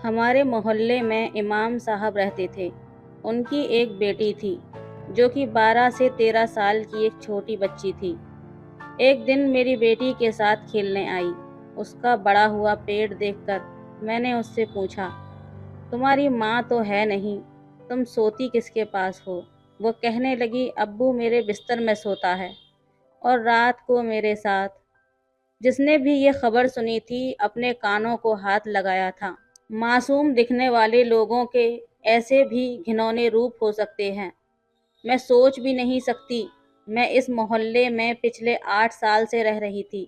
ہمارے محلے میں امام صاحب رہتے تھے۔ ان کی ایک بیٹی تھی جو کہ 12 سے 13 سال کی ایک چھوٹی بچی تھی۔ ایک دن میری بیٹی کے ساتھ کھیلنے آئی۔ اس کا بڑا ہوا پیٹ دیکھ کر میں نے اس سے پوچھا، تمہاری ماں تو ہے نہیں، تم سوتی کس کے پاس ہو؟ وہ کہنے لگی، ابو میرے بستر میں سوتا ہے اور رات کو میرے ساتھ۔ جس نے بھی یہ خبر سنی تھی اپنے کانوں کو ہاتھ لگایا تھا۔ معصوم دکھنے والے لوگوں کے ایسے بھی گھنونے روپ ہو سکتے ہیں، میں سوچ بھی نہیں سکتی۔ میں اس محلے میں پچھلے 8 سال سے رہ رہی تھی،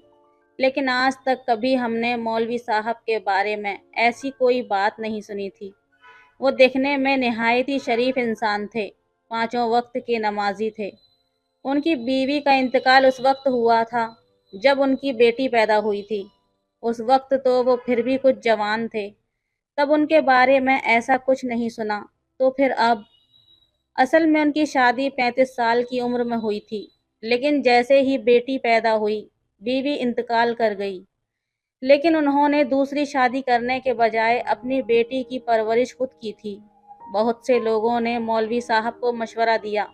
لیکن آج تک کبھی ہم نے مولوی صاحب کے بارے میں ایسی کوئی بات نہیں سنی تھی۔ وہ دیکھنے میں نہایت ہی شریف انسان تھے، 5 وقت کے نمازی تھے۔ ان کی بیوی کا انتقال اس وقت ہوا تھا جب ان کی بیٹی پیدا ہوئی تھی۔ اس وقت تو وہ پھر بھی کچھ جوان تھے، تب ان کے بارے میں ایسا کچھ نہیں سنا، تو پھر اب؟ اصل میں ان کی شادی 35 سال کی عمر میں ہوئی تھی، لیکن جیسے ہی بیٹی پیدا ہوئی بیوی انتقال کر گئی۔ لیکن انہوں نے دوسری شادی کرنے کے بجائے اپنی بیٹی کی پرورش خود کی تھی۔ بہت سے لوگوں نے مولوی صاحب کو مشورہ دیا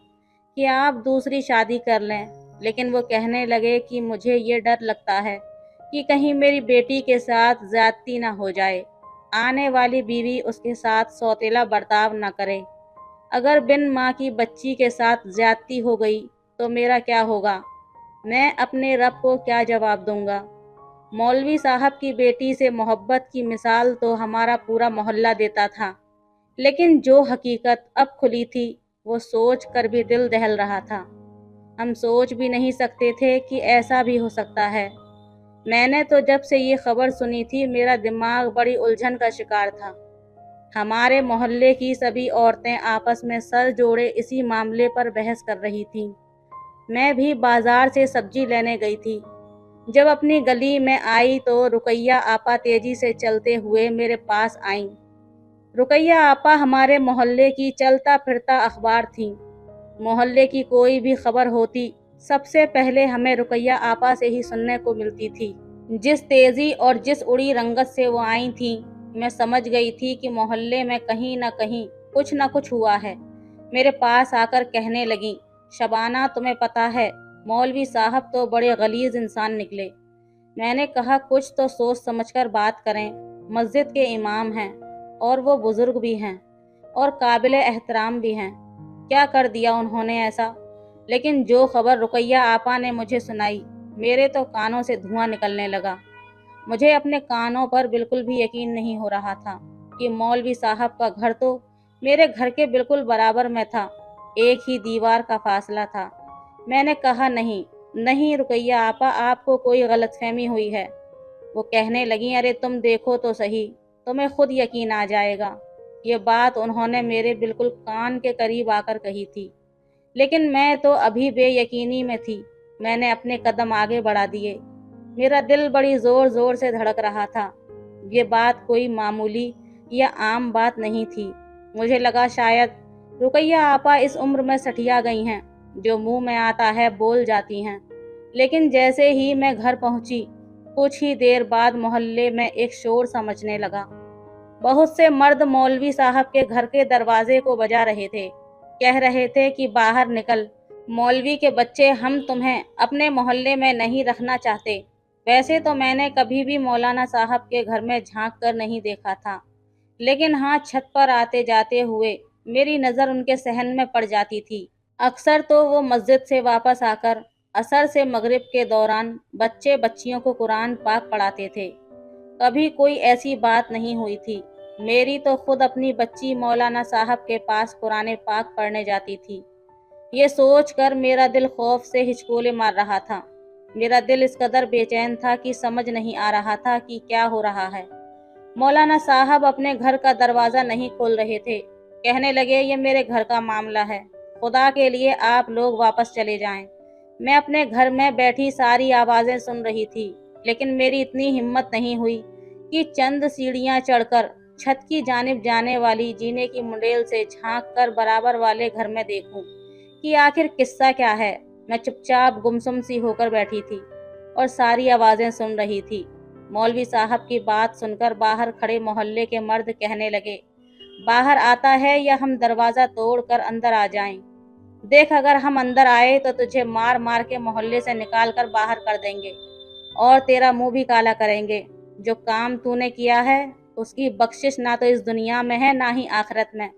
کہ آپ دوسری شادی کر لیں، لیکن وہ کہنے لگے کہ مجھے یہ ڈر لگتا ہے کہ کہیں میری بیٹی کے ساتھ زیادتی نہ ہو جائے، آنے والی بیوی اس کے ساتھ سوتیلا برتاؤ نہ کرے۔ اگر بن ماں کی بچی کے ساتھ زیادتی ہو گئی تو میرا کیا ہوگا؟ میں اپنے رب کو کیا جواب دوں گا؟ مولوی صاحب کی بیٹی سے محبت کی مثال تو ہمارا پورا محلہ دیتا تھا، لیکن جو حقیقت اب کھلی تھی وہ سوچ کر بھی دل دہل رہا تھا۔ ہم سوچ بھی نہیں سکتے تھے کہ ایسا بھی ہو سکتا ہے۔ میں نے تو جب سے یہ خبر سنی تھی میرا دماغ بڑی الجھن کا شکار تھا۔ ہمارے محلے کی سبھی عورتیں آپس میں سر جوڑے اسی معاملے پر بحث کر رہی تھیں۔ میں بھی بازار سے سبزی لینے گئی تھی۔ جب اپنی گلی میں آئی تو رقیہ آپا تیزی سے چلتے ہوئے میرے پاس آئیں۔ رقیہ آپا ہمارے محلے کی چلتا پھرتا اخبار تھیں۔ محلے کی کوئی بھی خبر ہوتی سب سے پہلے ہمیں رقیہ آپا سے ہی سننے کو ملتی تھی۔ جس تیزی اور جس اڑی رنگت سے وہ آئی تھیں، میں سمجھ گئی تھی کہ محلے میں کہیں نہ کچھ ہوا ہے۔ میرے پاس آ کر کہنے لگیں، شبانہ تمہیں پتہ ہے مولوی صاحب تو بڑے غلیظ انسان نکلے۔ میں نے کہا کچھ تو سوچ سمجھ کر بات کریں، مسجد کے امام ہیں اور وہ بزرگ بھی ہیں اور قابل احترام بھی ہیں، کیا کر دیا انہوں نے ایسا؟ لیکن جو خبر رقیہ آپا نے مجھے سنائی میرے تو کانوں سے دھواں نکلنے لگا۔ مجھے اپنے کانوں پر بالکل بھی یقین نہیں ہو رہا تھا کہ مولوی صاحب کا گھر تو میرے گھر کے بالکل برابر میں تھا، ایک ہی دیوار کا فاصلہ تھا۔ میں نے کہا نہیں رقیہ آپا، آپ کو کوئی غلط فہمی ہوئی ہے۔ وہ کہنے لگیں، ارے تم دیکھو تو صحیح، تمہیں خود یقین آ جائے گا۔ یہ بات انہوں نے میرے بالکل کان کے قریب آ کر کہی تھی، لیکن میں تو ابھی بے یقینی میں تھی۔ میں نے اپنے قدم آگے بڑھا دیے۔ میرا دل بڑی زور زور سے دھڑک رہا تھا۔ یہ بات کوئی معمولی یا عام بات نہیں تھی۔ مجھے لگا شاید رقیہ آپا اس عمر میں سٹھیا گئی ہیں، جو منہ میں آتا ہے بول جاتی ہیں۔ لیکن جیسے ہی میں گھر پہنچی کچھ ہی دیر بعد محلے میں ایک شور سا مچنے لگا۔ بہت سے مرد مولوی صاحب کے گھر کے دروازے کو بجا رہے تھے، کہہ رہے تھے کہ باہر نکل، مولوی کے بچے، ہم تمہیں اپنے محلے میں نہیں رکھنا چاہتے۔ ویسے تو میں نے کبھی بھی مولانا صاحب کے گھر میں جھانک کر نہیں دیکھا تھا، لیکن ہاں چھت پر آتے جاتے ہوئے میری نظر ان کے صحن میں پڑ جاتی تھی۔ اکثر تو وہ مسجد سے واپس آ کر عصر سے مغرب کے دوران بچے بچیوں کو قرآن پاک پڑھاتے تھے۔ کبھی کوئی ایسی بات نہیں ہوئی تھی۔ میری تو خود اپنی بچی مولانا صاحب کے پاس قرآن پاک پڑھنے جاتی تھی۔ یہ سوچ کر میرا دل خوف سے ہچکولے مار رہا تھا۔ میرا دل اس قدر بے چین تھا کہ سمجھ نہیں آ رہا تھا کہ کیا ہو رہا ہے۔ مولانا صاحب اپنے گھر کا دروازہ نہیں کھول رہے تھے۔ کہنے لگے، یہ میرے گھر کا معاملہ ہے، خدا کے لیے آپ لوگ واپس چلے جائیں۔ میں اپنے گھر میں بیٹھی ساری آوازیں سن رہی تھی، لیکن میری اتنی ہمت نہیں ہوئی کہ چند سیڑھیاں چڑھ کر چھت کی جانب جانے والی جینے کی منڈیل سے جھانک کر برابر والے گھر میں دیکھوں کہ آخر قصہ کیا ہے۔ میں چپ چاپ گمسم سی ہو کر بیٹھی تھی اور ساری آوازیں سن رہی تھی۔ मौलवी साहब की बात सुनकर बाहर खड़े मोहल्ले के मर्द कहने लगे, बाहर आता है या हम दरवाज़ा तोड़कर अंदर आ जाएं? देख, अगर हम अंदर आए तो तुझे मार मार के मोहल्ले से निकाल कर बाहर कर देंगे और तेरा मुंह भी काला करेंगे। जो काम तूने किया है उसकी बख्शिश ना तो इस दुनिया में है ना ही आखिरत में।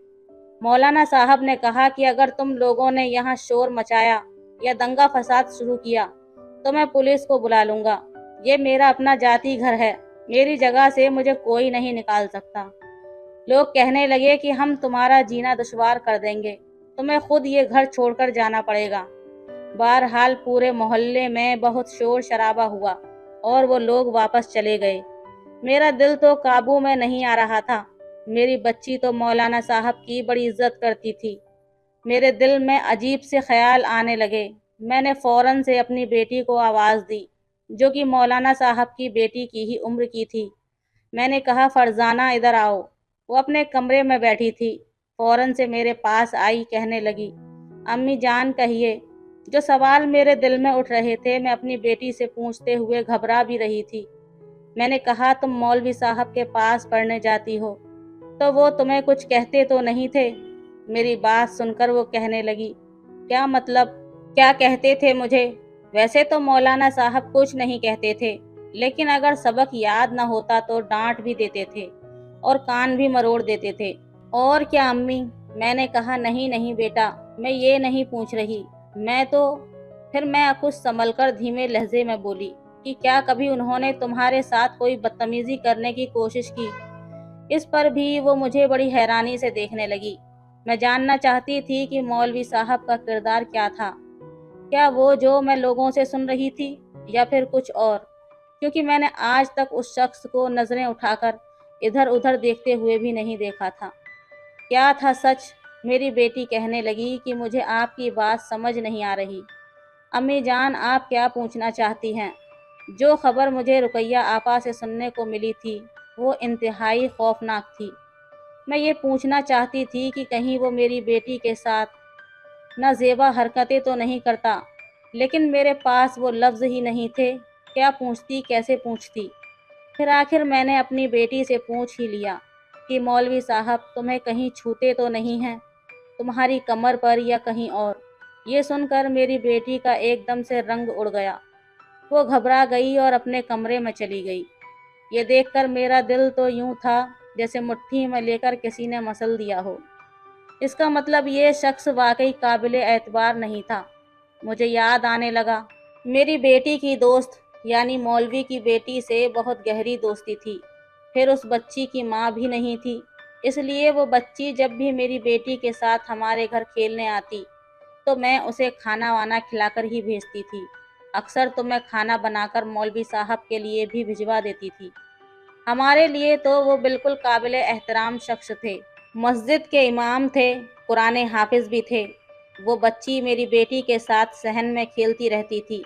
मौलाना साहब ने कहा कि अगर तुम लोगों ने यहाँ शोर मचाया या दंगा फसाद शुरू किया तो मैं पुलिस को बुला लूँगा। ये मेरा अपना जाती घर है, मेरी जगह से मुझे कोई नहीं निकाल सकता। लोग कहने लगे कि हम तुम्हारा जीना दुश्वार कर देंगे, तुम्हें खुद ये घर छोड़कर जाना पड़ेगा। बहरहाल पूरे मोहल्ले में बहुत शोर शराबा हुआ और वो लोग वापस चले गए। मेरा दिल तो काबू में नहीं आ रहा था। मेरी बच्ची तो मौलाना साहब की बड़ी इज्जत करती थी। मेरे दिल में अजीब से ख्याल आने लगे। मैंने फौरन से अपनी बेटी को आवाज़ दी, जो कि मौलाना साहब की बेटी की ही उम्र की थी। मैंने कहा, फरजाना इधर आओ। वो अपने कमरे में बैठी थी। फौरन से मेरे पास आई, कहने लगी, अम्मी जान कहिए। जो सवाल मेरे दिल में उठ रहे थे मैं अपनी बेटी से पूछते हुए घबरा भी रही थी। मैंने कहा, तुम मौलवी साहब के पास पढ़ने जाती हो तो वो तुम्हें कुछ कहते तो नहीं थे? मेरी बात सुनकर वो कहने लगी, क्या मतलब, क्या कहते थे मुझे? वैसे तो मौलाना साहब कुछ नहीं कहते थे, लेकिन अगर सबक याद न होता तो डांट भी देते थे और कान भी मरोड़ देते थे। और क्या अम्मी? मैंने कहा, नहीं नहीं बेटा, मैं ये नहीं पूछ रही। फिर मैं कुछ संभल कर धीमे लहजे में बोली कि क्या कभी उन्होंने तुम्हारे साथ कोई बदतमीजी करने की कोशिश की? इस पर भी वो मुझे बड़ी हैरानी से देखने लगी। मैं जानना चाहती थी कि मौलवी साहब का किरदार क्या था। क्या वो जो मैं लोगों से सुन रही थी या फिर कुछ और? क्योंकि मैंने आज तक उस शख्स को नजरें उठाकर इधर उधर देखते हुए भी नहीं देखा था। क्या था सच? मेरी बेटी कहने लगी कि मुझे आपकी बात समझ नहीं आ रही। अम्मी जान, आप क्या पूछना चाहती हैं? जो खबर मुझे रुकैया आपा से सुनने को मिली थी वो इंतहाई खौफनाक थी। मैं ये पूछना चाहती थी कि कहीं वो मेरी बेटी के साथ नाजेबा हरकतें तो नहीं करता, लेकिन मेरे पास वो लफ्ज़ ही नहीं थे। क्या पूछती, कैसे पूछती? फिर आखिर मैंने अपनी बेटी से पूछ ही लिया कि मौलवी साहब तुम्हें कहीं छूते तो नहीं हैं, तुम्हारी कमर पर या कहीं और? ये सुनकर मेरी बेटी का एकदम से रंग उड़ गया। वो घबरा गई और अपने कमरे में चली गई। ये देखकर मेरा दिल तो यूं था जैसे मुट्ठी में लेकर किसी ने मसल दिया हो। इसका मतलब ये शख्स वाकई काबिल एतबार नहीं था। मुझे याद आने लगा, मेरी बेटी की दोस्त यानी मौलवी की बेटी से बहुत गहरी दोस्ती थी। फिर उस बच्ची की माँ भी नहीं थी, इसलिए वो बच्ची जब भी मेरी बेटी के साथ हमारे घर खेलने आती तो मैं उसे खाना वाना खिलाकर ही भेजती थी। अक्सर तो मैं खाना बनाकर मौलवी साहब के लिए भी भिजवा देती थी। हमारे लिए तो वो बिल्कुल काबिल एहतराम शख्स थे। मस्जिद के इमाम थे, कुरान हाफिज भी थे। वो बच्ची मेरी बेटी के साथ सहन में खेलती रहती थी।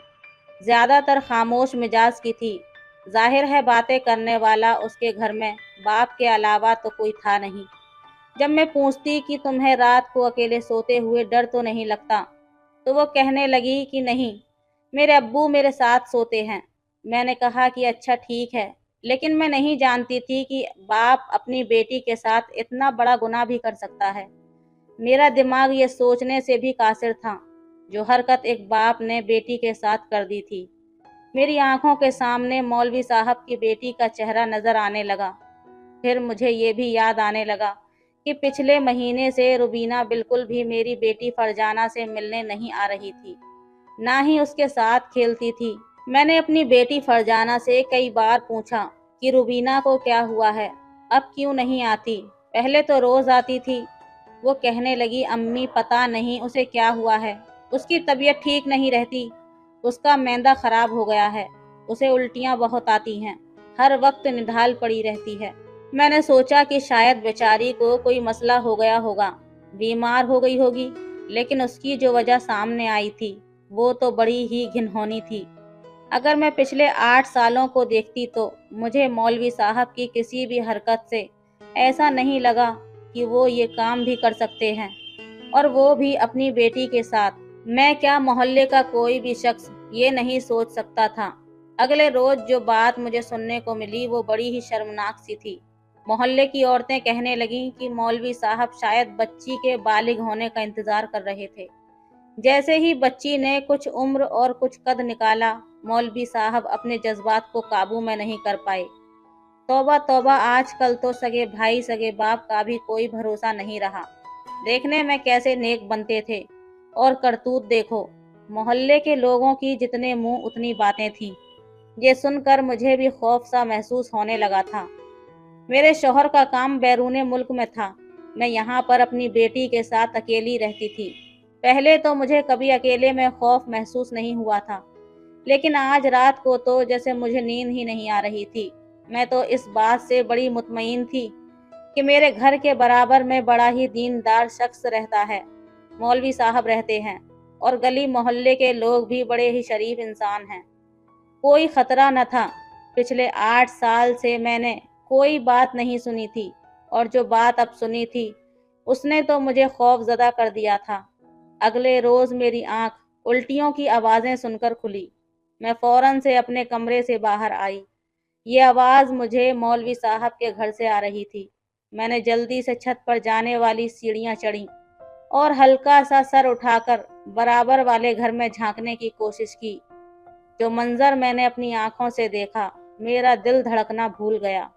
ज़्यादातर खामोश मिजाज की थी। जाहिर है बातें करने वाला उसके घर में बाप के अलावा तो कोई था नहीं। जब मैं पूछती कि तुम्हें रात को अकेले सोते हुए डर तो नहीं लगता, तो वो कहने लगी कि नहीं, मेरे अब्बू मेरे साथ सोते हैं। मैंने कहा कि अच्छा ठीक है, लेकिन मैं नहीं जानती थी कि बाप अपनी बेटी के साथ इतना बड़ा गुनाह भी कर सकता है। मेरा दिमाग ये सोचने से भी कासिर था, जो हरकत एक बाप ने बेटी के साथ कर दी थी। मेरी आंखों के सामने मौलवी साहब की बेटी का चेहरा नजर आने लगा। फिर मुझे ये भी याद आने लगा कि पिछले महीने से रुबीना बिल्कुल भी मेरी बेटी फरजाना से मिलने नहीं आ रही थी, ना ही उसके साथ खेलती थी। मैंने अपनी बेटी फरजाना से कई बार पूछा कि रुबीना को क्या हुआ है, अब क्यों नहीं आती? पहले तो रोज आती थी। वो कहने लगी, अम्मी पता नहीं उसे क्या हुआ है, उसकी तबीयत ठीक नहीं रहती, उसका मैदा खराब हो गया है, उसे उल्टियाँ बहुत आती हैं, हर वक्त निढाल पड़ी रहती है। मैंने सोचा कि शायद बेचारी को कोई मसला हो गया होगा, बीमार हो गई होगी, लेकिन उसकी जो वजह सामने आई थी वो तो बड़ी ही घिनौनी थी। अगर मैं पिछले 8 सालों को देखती तो मुझे मौलवी साहब की किसी भी हरकत से ऐसा नहीं लगा कि वो ये काम भी कर सकते हैं, और वो भी अपनी बेटी के साथ। मैं क्या, मोहल्ले का कोई भी शख्स ये नहीं सोच सकता था। अगले रोज जो बात मुझे सुनने को मिली वो बड़ी ही शर्मनाक सी थी। मोहल्ले की औरतें कहने लगीं कि मौलवी साहब शायद बच्ची के बालिग होने का इंतजार कर रहे थे। जैसे ही बच्ची ने कुछ उम्र और कुछ कद निकाला, मौलवी साहब अपने जज्बात को काबू में नहीं कर पाए। तौबा तौबा, आजकल तो सगे भाई सगे बाप का भी कोई भरोसा नहीं रहा। देखने में कैसे नेक बनते थे और करतूत देखो। मोहल्ले के लोगों की जितने मुंह उतनी बातें थीं। ये सुनकर मुझे भी खौफ सा महसूस होने लगा था। मेरे शौहर का काम बैरूने मुल्क में था। मैं यहाँ पर अपनी बेटी के साथ अकेली रहती थी। पहले तो मुझे कभी अकेले में खौफ महसूस नहीं हुआ था, लेकिन आज रात को तो जैसे मुझे नींद ही नहीं आ रही थी। मैं तो इस बात से बड़ी मुतमईन थी कि मेरे घर के बराबर में बड़ा ही दीनदार शख्स रहता है, मौलवी साहब रहते हैं, और गली मोहल्ले के लोग भी बड़े ही शरीफ इंसान हैं। कोई खतरा न था। पिछले 8 साल से मैंने कोई बात नहीं सुनी थी, और जो बात अब सुनी थी उसने तो मुझे खौफजदा कर दिया था। अगले रोज मेरी आंख उल्टियों की आवाजें सुनकर खुली। मैं फौरन से अपने कमरे से बाहर आई। ये आवाज मुझे मौलवी साहब के घर से आ रही थी। मैंने जल्दी से छत पर जाने वाली सीढ़ियां चढ़ी और हल्का सा सर उठाकर बराबर वाले घर में झांकने की कोशिश की। जो मंजर मैंने अपनी आंखों से देखा, मेरा दिल धड़कना भूल गया।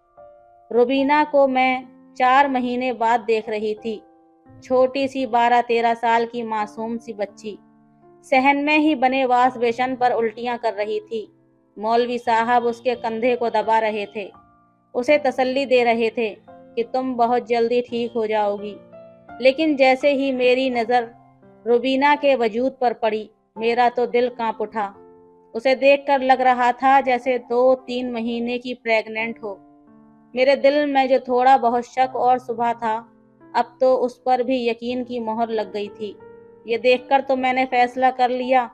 रुबीना को मैं 4 महीने बाद देख रही थी। छोटी सी 12-13 साल की मासूम सी बच्ची सहन में ही बने वाश बेसन पर उल्टियां कर रही थी। मौलवी साहब उसके कंधे को दबा रहे थे, उसे तसल्ली दे रहे थे कि तुम बहुत जल्दी ठीक हो जाओगी। लेकिन जैसे ही मेरी नज़र रुबीना के वजूद पर पड़ी, मेरा तो दिल कांप उठा। उसे देखकर लग रहा था जैसे 2-3 महीने की प्रेग्नेंट हो। मेरे दिल में जो थोड़ा बहुत शक और शुबहा था, अब तो उस पर भी यकीन की मोहर लग गई थी। ये देखकर तो मैंने फैसला कर लिया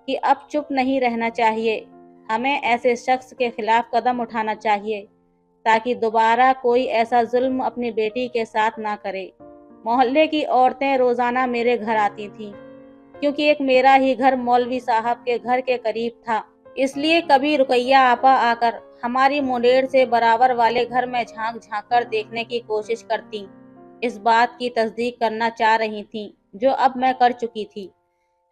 कि अब चुप नहीं रहना चाहिए। हमें ऐसे शख्स के खिलाफ कदम उठाना चाहिए ताकि दोबारा कोई ऐसा जुल्म अपनी बेटी के साथ ना करे। मोहल्ले की औरतें रोजाना मेरे घर आती थीं, क्योंकि एक मेरा ही घर मौलवी साहब के घर के करीब था। इसलिए कभी रुकैया आपा आकर हमारी मुंडेर से बराबर वाले घर में झांक झांक कर देखने की कोशिश करती। इस बात की तस्दीक करना चाह रही थीं, जो अब मैं कर चुकी थी।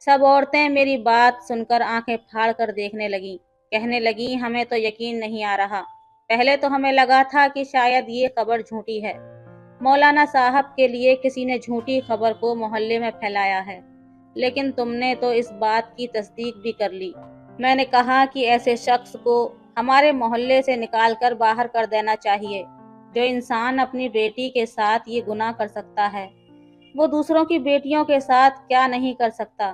सब औरतें मेरी बात सुनकर आंखें फाड़ कर देखने लगीं। कहने लगी, हमें तो यकीन नहीं आ रहा। पहले तो हमें लगा था कि शायद ये खबर झूठी है। मौलाना साहब के लिए किसी ने झूठी खबर को मोहल्ले में फैलाया है, लेकिन तुमने तो इस बात की तस्दीक भी कर ली। मैंने कहा कि ऐसे शख्स को हमारे मोहल्ले से निकाल कर बाहर कर देना चाहिए। जो इंसान अपनी बेटी के साथ ये गुनाह कर सकता है, वो दूसरों की बेटियों के साथ क्या नहीं कर सकता,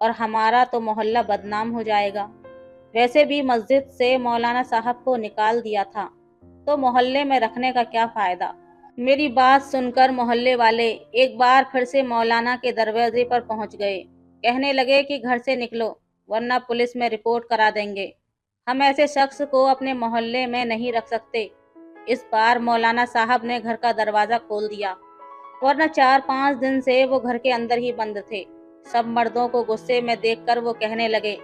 और हमारा तो मोहल्ला बदनाम हो जाएगा। वैसे भी मस्जिद से मौलाना साहब को निकाल दिया था, तो मोहल्ले में रखने का क्या फायदा। मेरी बात सुनकर मोहल्ले वाले एक बार फिर से मौलाना के दरवाजे पर पहुंच गए। कहने लगे कि घर से निकलो, वरना पुलिस में रिपोर्ट करा देंगे। हम ऐसे शख्स को अपने मोहल्ले में नहीं रख सकते। इस बार मौलाना साहब ने घर का दरवाजा खोल दिया, वरना 4-5 दिन से वो घर के अंदर ही बंद थे। सब मर्दों को गुस्से में देखकर वो कहने लगे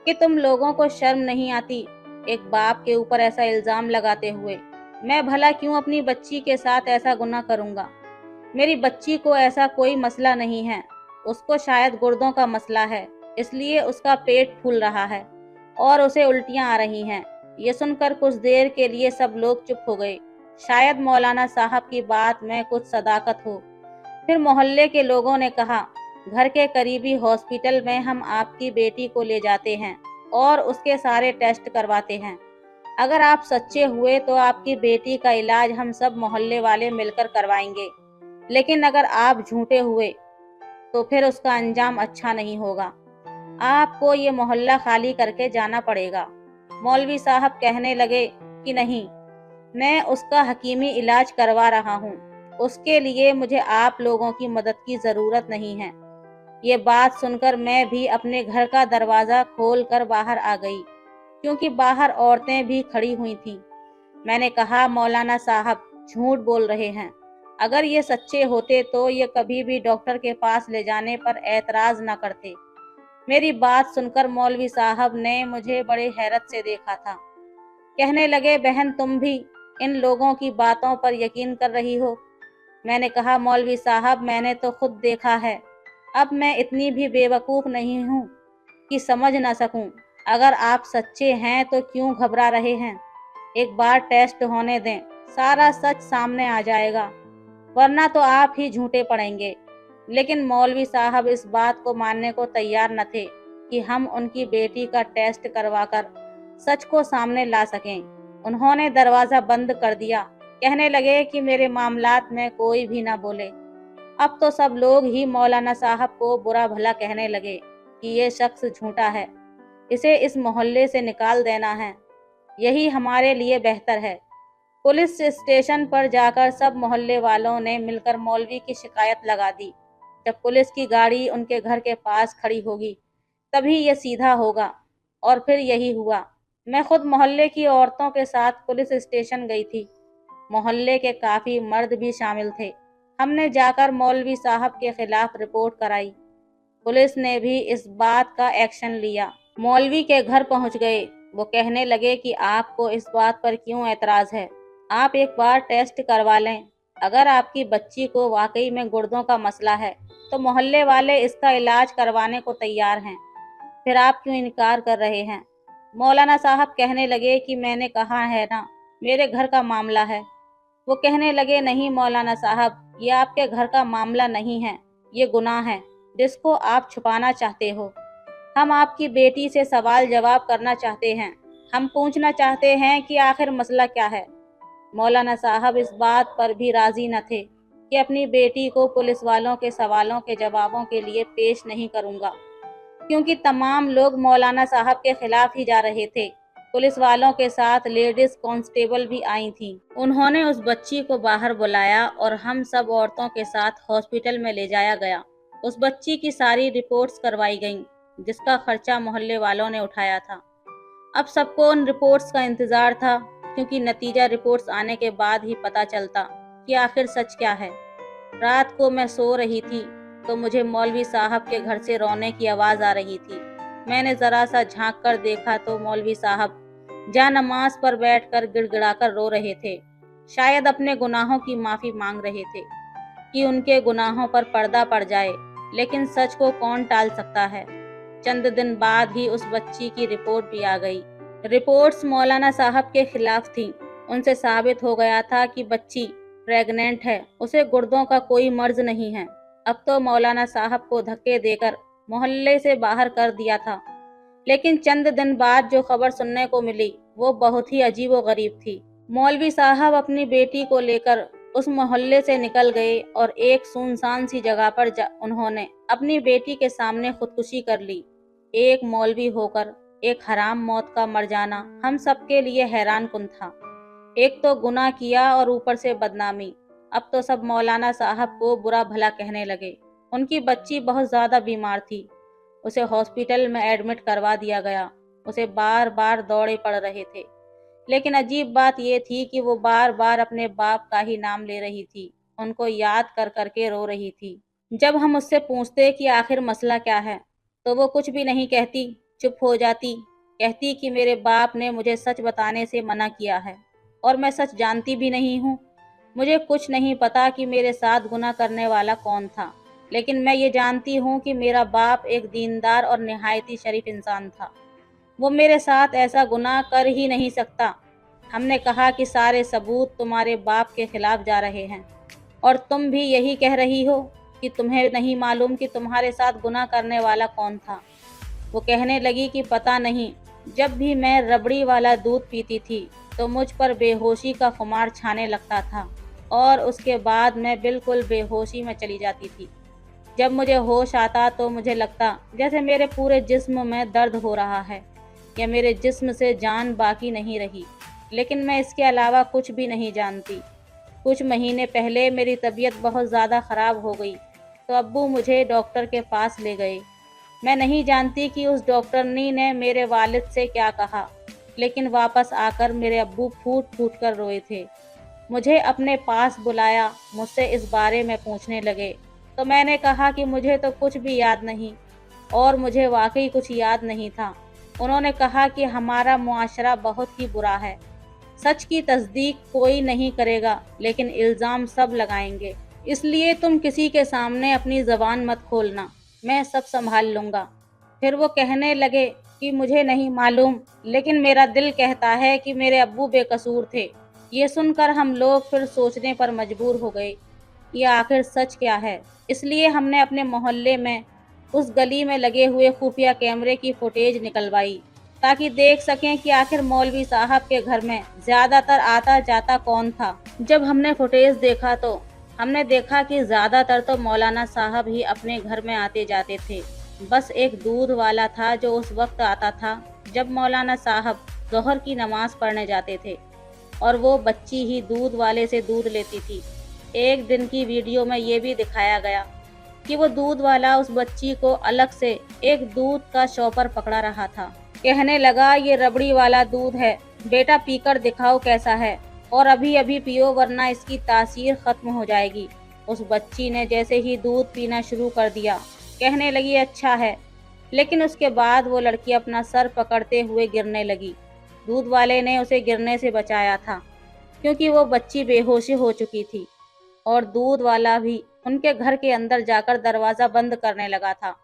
कि तुम लोगों को शर्म नहीं आती, एक बाप के ऊपर ऐसा इल्जाम लगाते हुए। मैं भला क्यों अपनी बच्ची के साथ ऐसा गुनाह करूंगा। मेरी बच्ची को ऐसा कोई मसला नहीं है, उसको शायद गुर्दों का मसला है, इसलिए उसका पेट फूल रहा है और उसे उल्टियां आ रही हैं। ये सुनकर कुछ देर के लिए सब लोग चुप हो गए। शायद मौलाना साहब की बात में कुछ सदाकत हो। फिर मोहल्ले के लोगों ने कहा, घर के करीबी हॉस्पिटल में हम आपकी बेटी को ले जाते हैं और उसके सारे टेस्ट करवाते हैं। अगर आप सच्चे हुए तो आपकी बेटी का इलाज हम सब मोहल्ले वाले मिलकर करवाएंगे, लेकिन अगर आप झूठे हुए तो फिर उसका अंजाम अच्छा नहीं होगा। आपको ये मोहल्ला खाली करके जाना पड़ेगा। मौलवी साहब कहने लगे कि नहीं, मैं उसका हकीमी इलाज करवा रहा हूँ, उसके लिए मुझे आप लोगों की मदद की ज़रूरत नहीं है। ये बात सुनकर मैं भी अपने घर का दरवाज़ा खोल कर बाहर आ गई, क्योंकि बाहर औरतें भी खड़ी हुई थीं। मैंने कहा, मौलाना साहब झूठ बोल रहे हैं। अगर ये सच्चे होते तो ये कभी भी डॉक्टर के पास ले जाने पर एतराज़ न करते। मेरी बात सुनकर मौलवी साहब ने मुझे बड़े हैरत से देखा था। कहने लगे, बहन तुम भी इन लोगों की बातों पर यकीन कर रही हो? मैंने कहा, मौलवी साहब मैंने तो खुद देखा है। अब मैं इतनी भी बेवकूफ़ नहीं हूँ कि समझ ना सकूं। अगर आप सच्चे हैं तो क्यों घबरा रहे हैं? एक बार टेस्ट होने दें, सारा सच सामने आ जाएगा, वरना तो आप ही झूठे पड़ेंगे। लेकिन मौलवी साहब इस बात को मानने को तैयार न थे कि हम उनकी बेटी का टेस्ट करवाकर सच को सामने ला सकें। उन्होंने दरवाज़ा बंद कर दिया। कहने लगे कि मेरे मामलात में कोई भी ना बोले। अब तो सब लोग ही मौलाना साहब को बुरा भला कहने लगे कि ये शख्स झूठा है, इसे इस मोहल्ले से निकाल देना है, यही हमारे लिए बेहतर है। पुलिस स्टेशन पर जाकर सब मोहल्ले वालों ने मिलकर मौलवी की शिकायत लगा दी। जब पुलिस की गाड़ी उनके घर के पास खड़ी होगी तभी ये सीधा होगा। और फिर यही हुआ। मैं खुद मोहल्ले की औरतों के साथ पुलिस स्टेशन गई थी। मोहल्ले के काफ़ी मर्द भी शामिल थे। हमने जाकर मौलवी साहब के खिलाफ रिपोर्ट कराई। पुलिस ने भी इस बात का एक्शन लिया। मौलवी के घर पहुंच गए। वो कहने लगे कि आपको इस बात पर क्यों एतराज़ है? आप एक बार टेस्ट करवा लें। अगर आपकी बच्ची को वाकई में गुर्दों का मसला है तो मोहल्ले वाले इसका इलाज करवाने को तैयार हैं। फिर आप क्यों इनकार कर रहे हैं? मौलाना साहब कहने लगे कि मैंने कहा है ना, मेरे घर का मामला है। वो कहने लगे, नहीं मौलाना साहब, ये आपके घर का मामला नहीं है, ये गुनाह है जिसको आप छुपाना चाहते हो। हम आपकी बेटी से सवाल जवाब करना चाहते हैं। हम पूछना चाहते हैं कि आखिर मसला क्या है। मौलाना साहब इस बात पर भी राजी न थे कि अपनी बेटी को पुलिस वालों के सवालों के जवाबों के लिए पेश नहीं करूंगा, क्योंकि तमाम लोग मौलाना साहब के खिलाफ ही जा रहे थे। पुलिस वालों के साथ लेडीज कांस्टेबल भी आई थीं। उन्होंने उस बच्ची को बाहर बुलाया और हम सब औरतों के साथ हॉस्पिटल में ले जाया गया। उस बच्ची की सारी रिपोर्ट्स करवाई गईं, जिसका खर्चा मोहल्ले वालों ने उठाया था। अब सबको उन रिपोर्ट्स का इंतजार था, क्योंकि नतीजा रिपोर्ट्स आने के बाद ही पता चलता कि आखिर सच क्या है। रात को मैं सो रही थी तो मुझे मौलवी साहब के घर से रोने की आवाज़ आ रही थी। मैंने ज़रा सा झांक कर देखा तो मौलवी साहब जा नमाज पर बैठकर गिड़गिड़ाकर रो रहे थे। शायद अपने गुनाहों की माफ़ी मांग रहे थे कि उनके गुनाहों पर पर्दा पड़ जाए। लेकिन सच को कौन टाल सकता है? चंद दिन बाद ही उस बच्ची की रिपोर्ट भी आ गई। रिपोर्ट्स मौलाना साहब के खिलाफ थीं। उनसे साबित हो गया था कि बच्ची प्रेग्नेंट है, उसे गुर्दों का कोई मर्ज नहीं है। अब तो मौलाना साहब को धक्के देकर मोहल्ले से बाहर कर दिया था। लेकिन चंद दिन बाद जो खबर सुनने को मिली वो बहुत ही अजीबोगरीब थी। मौलवी साहब अपनी बेटी को लेकर उस मोहल्ले से निकल गए और एक सुनसान सी जगह पर उन्होंने अपनी बेटी के सामने खुदकुशी कर ली। एक मौलवी होकर एक हराम मौत का मर जाना हम सबके लिए हैरान कुन था। एक तो गुनाह किया और ऊपर से बदनामी। अब तो सब मौलाना साहब को बुरा भला कहने लगे। उनकी बच्ची बहुत ज़्यादा बीमार थी। उसे हॉस्पिटल में एडमिट करवा दिया गया। उसे बार बार दौरे पड़ रहे थे। लेकिन अजीब बात यह थी कि वो बार बार अपने बाप का ही नाम ले रही थी, उनको याद कर करके रो रही थी। जब हम उससे पूछते कि आखिर मसला क्या है तो वो कुछ भी नहीं कहती, चुप हो जाती। कहती कि मेरे बाप ने मुझे सच बताने से मना किया है और मैं सच जानती भी नहीं हूँ। मुझे कुछ नहीं पता कि मेरे साथ गुनाह करने वाला कौन था, लेकिन मैं ये जानती हूँ कि मेरा बाप एक दीनदार और निहायती शरीफ इंसान था। वो मेरे साथ ऐसा गुनाह कर ही नहीं सकता। हमने कहा कि सारे सबूत तुम्हारे बाप के खिलाफ जा रहे हैं और तुम भी यही कह रही हो कि तुम्हें नहीं मालूम कि तुम्हारे साथ गुनाह करने वाला कौन था। वो कहने लगी कि पता नहीं, जब भी मैं रबड़ी वाला दूध पीती थी तो मुझ पर बेहोशी का खुमार छाने लगता था और उसके बाद मैं बिल्कुल बेहोशी में चली जाती थी। जब मुझे होश आता तो मुझे लगता जैसे मेरे पूरे जिस्म में दर्द हो रहा है या मेरे जिस्म से जान बाकी नहीं रही। लेकिन मैं इसके अलावा कुछ भी नहीं जानती। कुछ महीने पहले मेरी तबीयत बहुत ज़्यादा ख़राब हो गई तो अब्बू मुझे डॉक्टर के पास ले गए। मैं नहीं जानती कि उस डॉक्टरनी ने मेरे वालिद से क्या कहा, लेकिन वापस आकर मेरे अब्बू फूट फूट कर रोए थे। मुझे अपने पास बुलाया, मुझसे इस बारे में पूछने लगे तो मैंने कहा कि मुझे तो कुछ भी याद नहीं। और मुझे वाकई कुछ याद नहीं था। उन्होंने कहा कि हमारा मुआशरा बहुत ही बुरा है, सच की तस्दीक कोई नहीं करेगा लेकिन इल्ज़ाम सब लगाएंगे, इसलिए तुम किसी के सामने अपनी ज़बान मत खोलना, मैं सब संभाल लूँगा। फिर वो कहने लगे कि मुझे नहीं मालूम, लेकिन मेरा दिल कहता है कि मेरे अब्बू बेकसूर थे। ये सुनकर हम लोग फिर सोचने पर मजबूर हो गए कि आखिर सच क्या है। इसलिए हमने अपने मोहल्ले में उस गली में लगे हुए खुफिया कैमरे की फुटेज निकलवाई, ताकि देख सकें कि आखिर मौलवी साहब के घर में ज़्यादातर आता जाता कौन था। जब हमने फुटेज देखा तो हमने देखा कि ज़्यादातर तो मौलाना साहब ही अपने घर में आते जाते थे। बस एक दूध वाला था जो उस वक्त आता था जब मौलाना साहब ज़ोहर की नमाज़ पढ़ने जाते थे, और वो बच्ची ही दूध वाले से दूध लेती थी। एक दिन की वीडियो में ये भी दिखाया गया कि वो दूध वाला उस बच्ची को अलग से एक दूध का शॉपर पकड़ा रहा था। कहने लगा, ये रबड़ी वाला दूध है, बेटा पीकर दिखाओ कैसा है, और अभी अभी पियो वरना इसकी तासीर खत्म हो जाएगी। उस बच्ची ने जैसे ही दूध पीना शुरू कर दिया, कहने लगी अच्छा है, लेकिन उसके बाद वो लड़की अपना सर पकड़ते हुए गिरने लगी। दूध वाले ने उसे गिरने से बचाया था क्योंकि वो बच्ची बेहोशी हो चुकी थी, और दूध वाला भी उनके घर के अंदर जाकर दरवाज़ा बंद करने लगा था।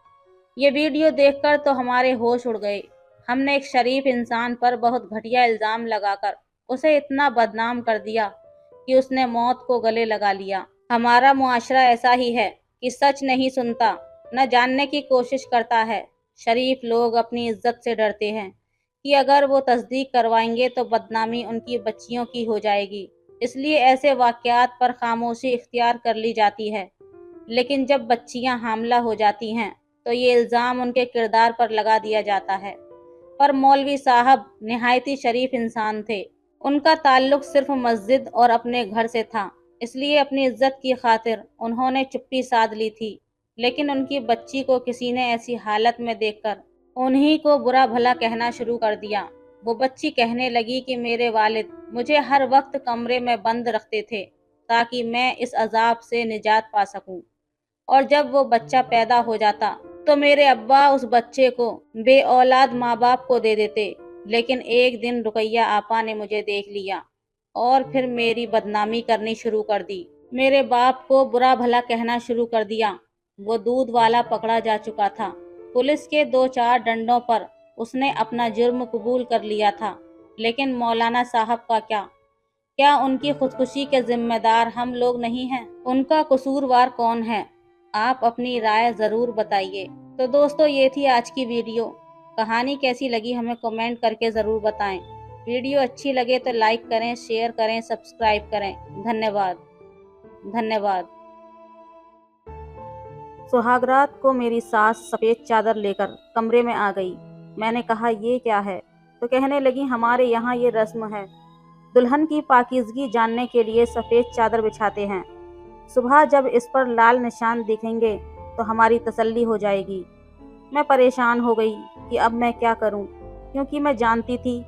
ये वीडियो देखकर तो हमारे होश उड़ गए। हमने एक शरीफ इंसान पर बहुत घटिया इल्ज़ाम लगाकर उसे इतना बदनाम कर दिया कि उसने मौत को गले लगा लिया। हमारा मुआशरा ऐसा ही है कि सच नहीं सुनता, न जानने की कोशिश करता है। शरीफ लोग अपनी इज्जत से डरते हैं कि अगर वो तस्दीक करवाएंगे तो बदनामी उनकी बच्चियों की हो जाएगी, इसलिए ऐसे वाक़यात पर खामोशी इख्तियार कर ली जाती है। लेकिन जब बच्चियां हामला हो जाती हैं तो ये इल्ज़ाम उनके किरदार पर लगा दिया जाता है। पर मौलवी साहब निहायती शरीफ इंसान थे। उनका ताल्लुक सिर्फ मस्जिद और अपने घर से था, इसलिए अपनी इज्जत की खातिर उन्होंने चुप्पी साध ली थी। लेकिन उनकी बच्ची को किसी ने ऐसी हालत में देखकर उन्हीं को बुरा भला कहना शुरू कर दिया। वो बच्ची कहने लगी कि मेरे वालिद मुझे हर वक्त कमरे में बंद रखते थे ताकि मैं इस अजाब से निजात पा सकूं, और जब वो बच्चा पैदा हो जाता तो मेरे अब्बा उस बच्चे को बे औलाद माँ बाप को दे देते। लेकिन एक दिन रुकैया आपा ने मुझे देख लिया और फिर मेरी बदनामी करनी शुरू कर दी। मेरे बाप को बुरा भला कहना शुरू कर दिया। वो दूध वाला पकड़ा जा चुका था। पुलिस के 2-4 डंडों पर उसने अपना जुर्म कबूल कर लिया था। लेकिन मौलाना साहब का क्या उनकी खुदकुशी के जिम्मेदार हम लोग नहीं हैं? उनका कसूरवार कौन है? आप अपनी राय ज़रूर बताइए। तो दोस्तों, ये थी आज की वीडियो। कहानी कैसी लगी हमें कमेंट करके ज़रूर बताएं। वीडियो अच्छी लगे तो लाइक करें, शेयर करें, सब्सक्राइब करें। धन्यवाद। धन्यवाद। सुहागरात को मेरी सास सफ़ेद चादर लेकर कमरे में आ गई। मैंने कहा, ये क्या है? तो कहने लगी, हमारे यहाँ ये रस्म है, दुल्हन की पाकीज़गी जानने के लिए सफ़ेद चादर बिछाते हैं। सुबह जब इस पर लाल निशान दिखेंगे तो हमारी तसल्ली हो जाएगी। मैं परेशान हो गई कि अब मैं क्या करूं, क्योंकि मैं जानती थी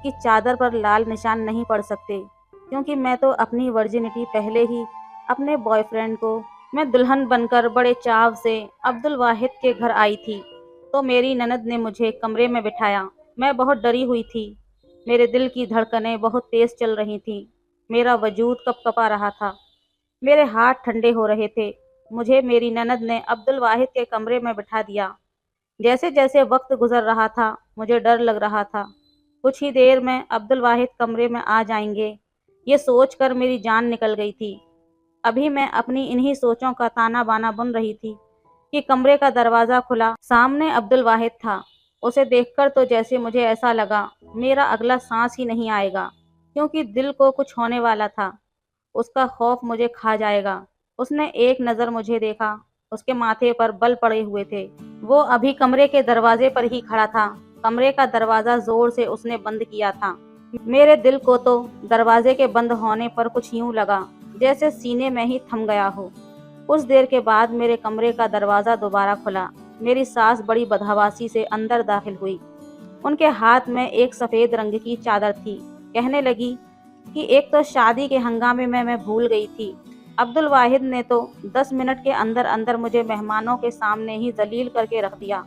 कि चादर पर लाल निशान नहीं पड़ सकते, क्योंकि मैं तो अपनी वर्जिनिटी पहले ही अपने बॉयफ्रेंड को मैं दुल्हन बनकर बड़े चाव से अब्दुल वाहिद के घर आई थी। तो मेरी ननद ने मुझे कमरे में बिठाया। मैं बहुत डरी हुई थी। मेरे दिल की धड़कनें बहुत तेज़ चल रही थीं। मेरा वजूद कँपकपा रहा था। मेरे हाथ ठंडे हो रहे थे। मुझे मेरी ननद ने अब्दुल वाहिद के कमरे में बिठा दिया। जैसे जैसे वक्त गुजर रहा था मुझे डर लग रहा था। कुछ ही देर में अब्दुल वाहिद कमरे में आ जाएंगे, ये सोचकर मेरी जान निकल गई थी। अभी मैं अपनी इन्हीं सोचों का ताना बाना बुन रही थी कि कमरे का दरवाज़ा खुला। सामने अब्दुल वाहिद था। उसे देखकर तो जैसे मुझे ऐसा लगा मेरा अगला सांस ही नहीं आएगा, क्योंकि दिल को कुछ होने वाला था। उसका खौफ मुझे खा जाएगा। उसने एक नज़र मुझे देखा। उसके माथे पर बल पड़े हुए थे। वो अभी कमरे के दरवाजे पर ही खड़ा था। कमरे का दरवाज़ा ज़ोर से उसने बंद किया था। मेरे दिल को तो दरवाजे के बंद होने पर कुछ यूं लगा जैसे सीने में ही थम गया हो। कुछ देर के बाद मेरे कमरे का दरवाज़ा दोबारा खुला। मेरी सास बड़ी बदहवासी से अंदर दाखिल हुई। उनके हाथ में एक सफ़ेद रंग की चादर थी। कहने लगी कि एक तो शादी के हंगामे में मैं भूल गई थी। अब्दुल वाहिद ने तो 10 मिनट के अंदर अंदर मुझे मेहमानों के सामने ही जलील करके रख दिया।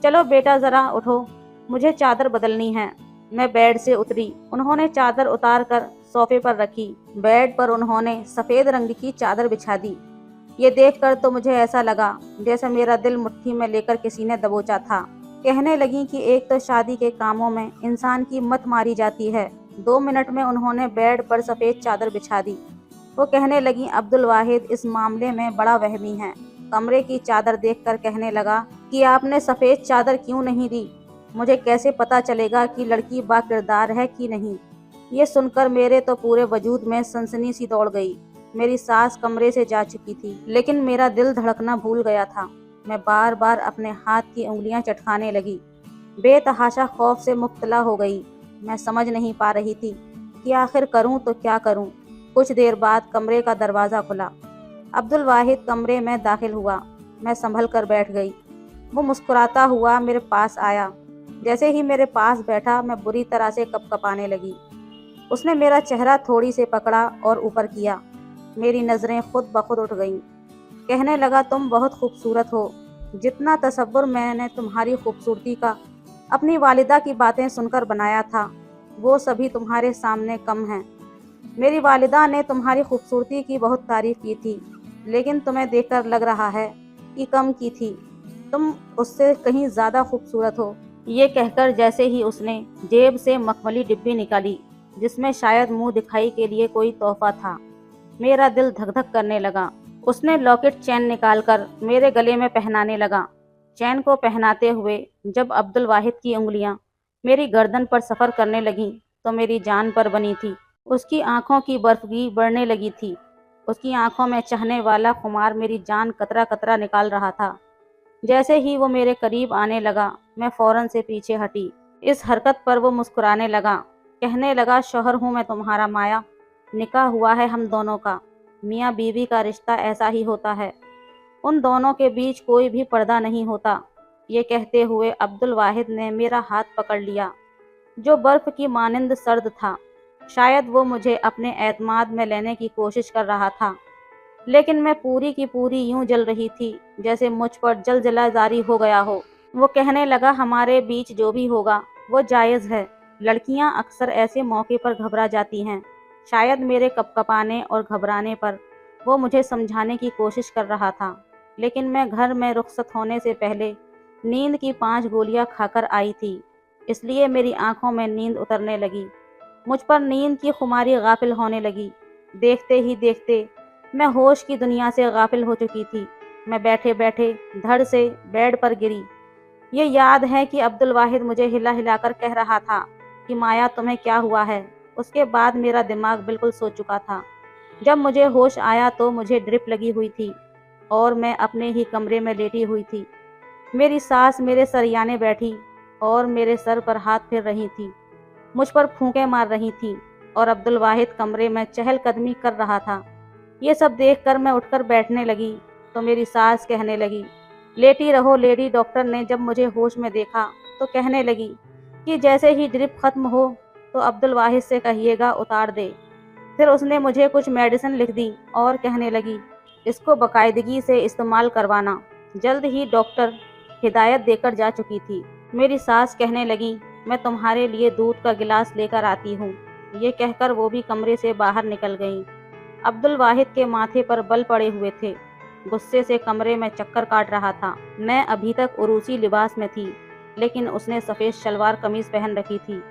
चलो बेटा ज़रा उठो, मुझे चादर बदलनी है। मैं बेड से उतरी। उन्होंने चादर उतार कर सोफे पर रखी। बेड पर उन्होंने सफ़ेद रंग की चादर बिछा दी। ये देखकर तो मुझे ऐसा लगा जैसे मेरा दिल मुट्ठी में लेकर किसी ने दबोचा था। कहने लगी कि एक तो शादी के कामों में इंसान की मत मारी जाती है। 2 मिनट में उन्होंने बेड पर सफ़ेद चादर बिछा दी। वो कहने लगी, अब्दुल वाहिद इस मामले में बड़ा वहमी है। कमरे की चादर देखकर कहने लगा कि आपने सफ़ेद चादर क्यों नहीं दी? मुझे कैसे पता चलेगा कि लड़की बाकिरदार है कि नहीं? ये सुनकर मेरे तो पूरे वजूद में सनसनी सी दौड़ गई। मेरी सास कमरे से जा चुकी थी, लेकिन मेरा दिल धड़कना भूल गया था। मैं बार बार अपने हाथ की उंगलियां चटकाने लगी। बेतहाशा खौफ से मुब्तला हो गई। मैं समझ नहीं पा रही थी कि आखिर करूं तो क्या करूं। कुछ देर बाद कमरे का दरवाज़ा खुला। अब्दुल वाहिद कमरे में दाखिल हुआ। मैं संभल कर बैठ गई। वो मुस्कुराता हुआ मेरे पास आया। जैसे ही मेरे पास बैठा, मैं बुरी तरह से कँपकँपाने लगी। उसने मेरा चेहरा थोड़ी से पकड़ा और ऊपर किया। मेरी नज़रें खुद ब खुद उठ गईं। कहने लगा, तुम बहुत खूबसूरत हो। जितना तसव्वुर मैंने तुम्हारी खूबसूरती का अपनी वालिदा की बातें सुनकर बनाया था, वो सभी तुम्हारे सामने कम हैं। मेरी वालिदा ने तुम्हारी खूबसूरती की बहुत तारीफ़ की थी, लेकिन तुम्हें देखकर लग रहा है कि कम की थी। तुम उससे कहीं ज़्यादा खूबसूरत हो। ये कहकर जैसे ही उसने जेब से मखमली डिब्बी निकाली, जिसमें शायद मुंह दिखाई के लिए कोई तोहफा था, मेरा दिल धक धक करने लगा। उसने लॉकेट चैन निकालकर मेरे गले में पहनाने लगा। चैन को पहनाते हुए जब अब्दुल वाहिद की उंगलियां मेरी गर्दन पर सफ़र करने लगीं, तो मेरी जान पर बनी थी। उसकी आंखों की बर्फगी बढ़ने लगी थी। उसकी आंखों में चढ़ने वाला खुमार मेरी जान कतरा कतरा निकाल रहा था। जैसे ही वो मेरे करीब आने लगा, मैं फ़ौरन से पीछे हटी। इस हरकत पर वो मुस्कुराने लगा। कहने लगा, शौहर हूँ मैं तुम्हारा माया, निकाह हुआ है हम दोनों का। मियाँ बीवी का रिश्ता ऐसा ही होता है, उन दोनों के बीच कोई भी पर्दा नहीं होता। ये कहते हुए अब्दुल वाहिद ने मेरा हाथ पकड़ लिया, जो बर्फ़ की मानिंद सर्द था। शायद वो मुझे अपने एतमाद में लेने की कोशिश कर रहा था, लेकिन मैं पूरी की पूरी यूं जल रही थी जैसे मुझ पर जलजला जारी हो गया हो। वो कहने लगा, हमारे बीच जो भी होगा वो जायज़ है। लड़कियां अक्सर ऐसे मौके पर घबरा जाती हैं। शायद मेरे कपकपाने और घबराने पर वो मुझे समझाने की कोशिश कर रहा था, लेकिन मैं घर में रुखसत होने से पहले नींद की 5 गोलियां खाकर आई थी, इसलिए मेरी आंखों में नींद उतरने लगी। मुझ पर नींद की खुमारी गाफिल होने लगी। देखते ही देखते मैं होश की दुनिया से गाफिल हो चुकी थी। मैं बैठे बैठे धड़ से बेड पर गिरी। ये याद है कि अब्दुल वाहिद मुझे हिला हिलाकर कह रहा था कि माया तुम्हें क्या हुआ है। उसके बाद मेरा दिमाग बिल्कुल सो चुका था। जब मुझे होश आया तो मुझे ड्रिप लगी हुई थी और मैं अपने ही कमरे में लेटी हुई थी। मेरी सास मेरे सरियाने बैठी और मेरे सर पर हाथ फेर रही थी, मुझ पर फूंके मार रही थी, और अब्दुल वाहिद कमरे में चहलकदमी कर रहा था। ये सब देखकर मैं उठकर बैठने लगी तो मेरी सास कहने लगी, लेटी रहो। लेडी डॉक्टर ने जब मुझे होश में देखा तो कहने लगी कि जैसे ही ड्रिप खत्म हो तो अब्दुल वाहिद से कहिएगा उतार दे। फिर उसने मुझे कुछ मेडिसिन लिख दी और कहने लगी, इसको बाकायदगी से इस्तेमाल करवाना। जल्द ही डॉक्टर हिदायत देकर जा चुकी थी। मेरी सास कहने लगी, मैं तुम्हारे लिए दूध का गिलास लेकर आती हूँ। ये कहकर वो भी कमरे से बाहर निकल गईं। अब्दुल वाहिद के माथे पर बल पड़े हुए थे। गुस्से से कमरे में चक्कर काट रहा था। मैं अभी तक उरूसी लिबास में थी, लेकिन उसने सफ़ेद शलवार कमीज़ पहन रखी थी।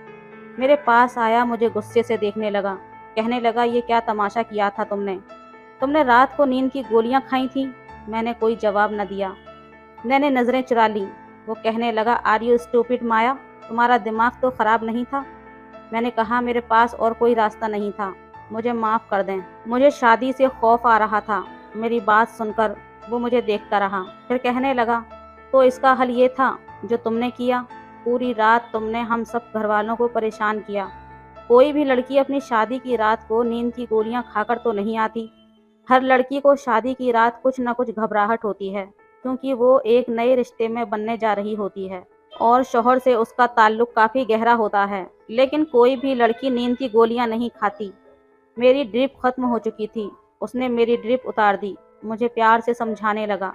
मेरे पास आया, मुझे गुस्से से देखने लगा। कहने लगा, ये क्या तमाशा किया था तुमने? तुमने रात को नींद की गोलियां खाई थीं? मैंने कोई जवाब न दिया। मैंने नज़रें चुरा लीं। वो कहने लगा, आर यू स्टूपिड माया, तुम्हारा दिमाग तो ख़राब नहीं था? मैंने कहा, मेरे पास और कोई रास्ता नहीं था, मुझे माफ़ कर दें। मुझे शादी से खौफ आ रहा था। मेरी बात सुनकर वो मुझे देखता रहा। फिर कहने लगा, तो इसका हल ये था जो तुमने किया? पूरी रात तुमने हम सब घर वालों को परेशान किया। कोई भी लड़की अपनी शादी की रात को नींद की गोलियां खाकर तो नहीं आती। हर लड़की को शादी की रात कुछ न कुछ घबराहट होती है, क्योंकि वो एक नए रिश्ते में बनने जा रही होती है और शौहर से उसका ताल्लुक काफ़ी गहरा होता है। लेकिन कोई भी लड़की नींद की गोलियां नहीं खाती। मेरी ड्रिप खत्म हो चुकी थी। उसने मेरी ड्रिप उतार दी। मुझे प्यार से समझाने लगा,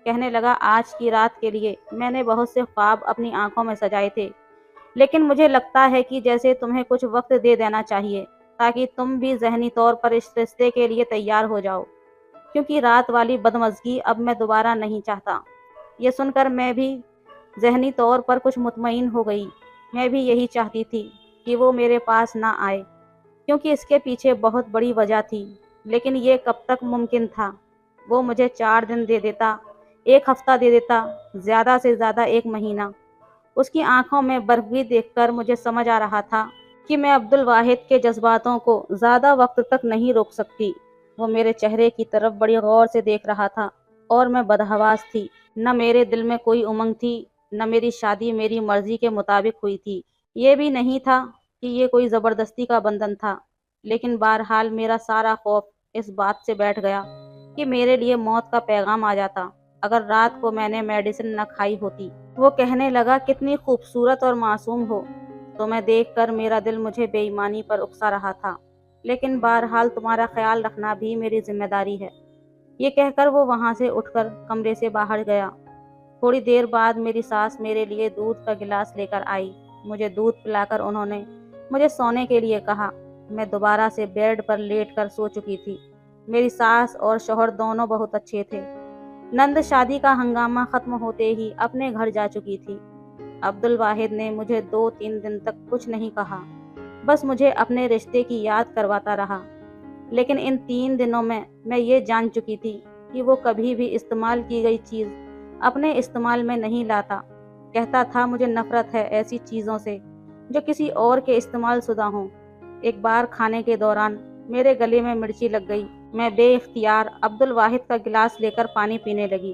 کہنے لگا آج کی رات کے لیے میں نے بہت سے خواب اپنی آنکھوں میں سجائے تھے، لیکن مجھے لگتا ہے کہ جیسے تمہیں کچھ وقت دے دینا چاہیے تاکہ تم بھی ذہنی طور پر اس رشتے کے لیے تیار ہو جاؤ، کیونکہ رات والی بدمزگی اب میں دوبارہ نہیں چاہتا۔ یہ سن کر میں بھی ذہنی طور پر کچھ مطمئن ہو گئی۔ میں بھی یہی چاہتی تھی کہ وہ میرے پاس نہ آئے، کیونکہ اس کے پیچھے بہت بڑی وجہ تھی، لیکن یہ کب تک ممکن تھا؟ وہ مجھے 4 دن دے دیتا، 1 ہفتہ دے دیتا، زیادہ سے زیادہ 1 مہینہ۔ اس کی آنکھوں میں برفی دیکھ کر مجھے سمجھ آ رہا تھا کہ میں عبدالواحد کے جذباتوں کو زیادہ وقت تک نہیں روک سکتی۔ وہ میرے چہرے کی طرف بڑی غور سے دیکھ رہا تھا اور میں بدحواس تھی۔ نہ میرے دل میں کوئی امنگ تھی، نہ میری شادی میری مرضی کے مطابق ہوئی تھی۔ یہ بھی نہیں تھا کہ یہ کوئی زبردستی کا بندھن تھا، لیکن بہرحال میرا سارا خوف اس بات سے بیٹھ گیا کہ میرے لیے موت کا پیغام آ جاتا اگر رات کو میں نے میڈیسن نہ کھائی ہوتی۔ وہ کہنے لگا کتنی خوبصورت اور معصوم ہو، تمہیں دیکھ کر میرا دل مجھے بے ایمانی پر اکسا رہا تھا، لیکن بہرحال تمہارا خیال رکھنا بھی میری ذمہ داری ہے۔ یہ کہہ کر وہ وہاں سے اٹھ کر کمرے سے باہر گیا۔ تھوڑی دیر بعد میری ساس میرے لیے دودھ کا گلاس لے کر آئی۔ مجھے دودھ پلا کر انہوں نے مجھے سونے کے لیے کہا۔ میں دوبارہ سے بیڈ پر لیٹ کر سو چکی تھی۔ میری ساس اور شوہر دونوں بہت اچھے تھے۔ نند شادی کا ہنگامہ ختم ہوتے ہی اپنے گھر جا چکی تھی۔ عبدالواحد نے مجھے 2-3 دن تک کچھ نہیں کہا، بس مجھے اپنے رشتے کی یاد کرواتا رہا، لیکن ان 3 دنوں میں یہ جان چکی تھی کہ وہ کبھی بھی استعمال کی گئی چیز اپنے استعمال میں نہیں لاتا۔ کہتا تھا مجھے نفرت ہے ایسی چیزوں سے جو کسی اور کے استعمال شدہ ہوں۔ ایک بار کھانے کے دوران میرے گلے میں مرچی لگ گئی۔ میں بے اختیار عبدالواحد کا گلاس لے کر پانی پینے لگی۔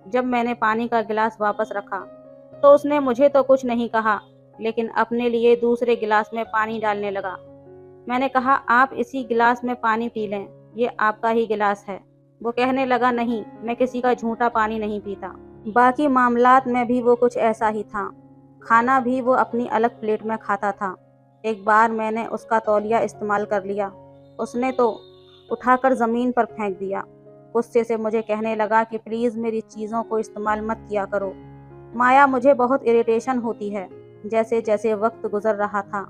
جب میں نے پانی کا گلاس واپس رکھا تو اس نے مجھے تو کچھ نہیں کہا، لیکن اپنے لیے دوسرے گلاس میں پانی ڈالنے لگا۔ میں نے کہا آپ اسی گلاس میں پانی پی لیں، یہ آپ کا ہی گلاس ہے۔ وہ کہنے لگا نہیں، میں کسی کا جھوٹا پانی نہیں پیتا۔ باقی معاملات میں بھی وہ کچھ ایسا ہی تھا۔ کھانا بھی وہ اپنی الگ پلیٹ میں کھاتا تھا۔ ایک بار میں نے اس کا تولیہ استعمال کر لیا، اس نے تو اٹھا کر زمین پر پھینک دیا۔ غصے سے مجھے کہنے لگا کہ پلیز میری چیزوں کو استعمال مت کیا کرو مایا، مجھے بہت اریٹیشن ہوتی ہے۔ جیسے جیسے وقت گزر رہا تھا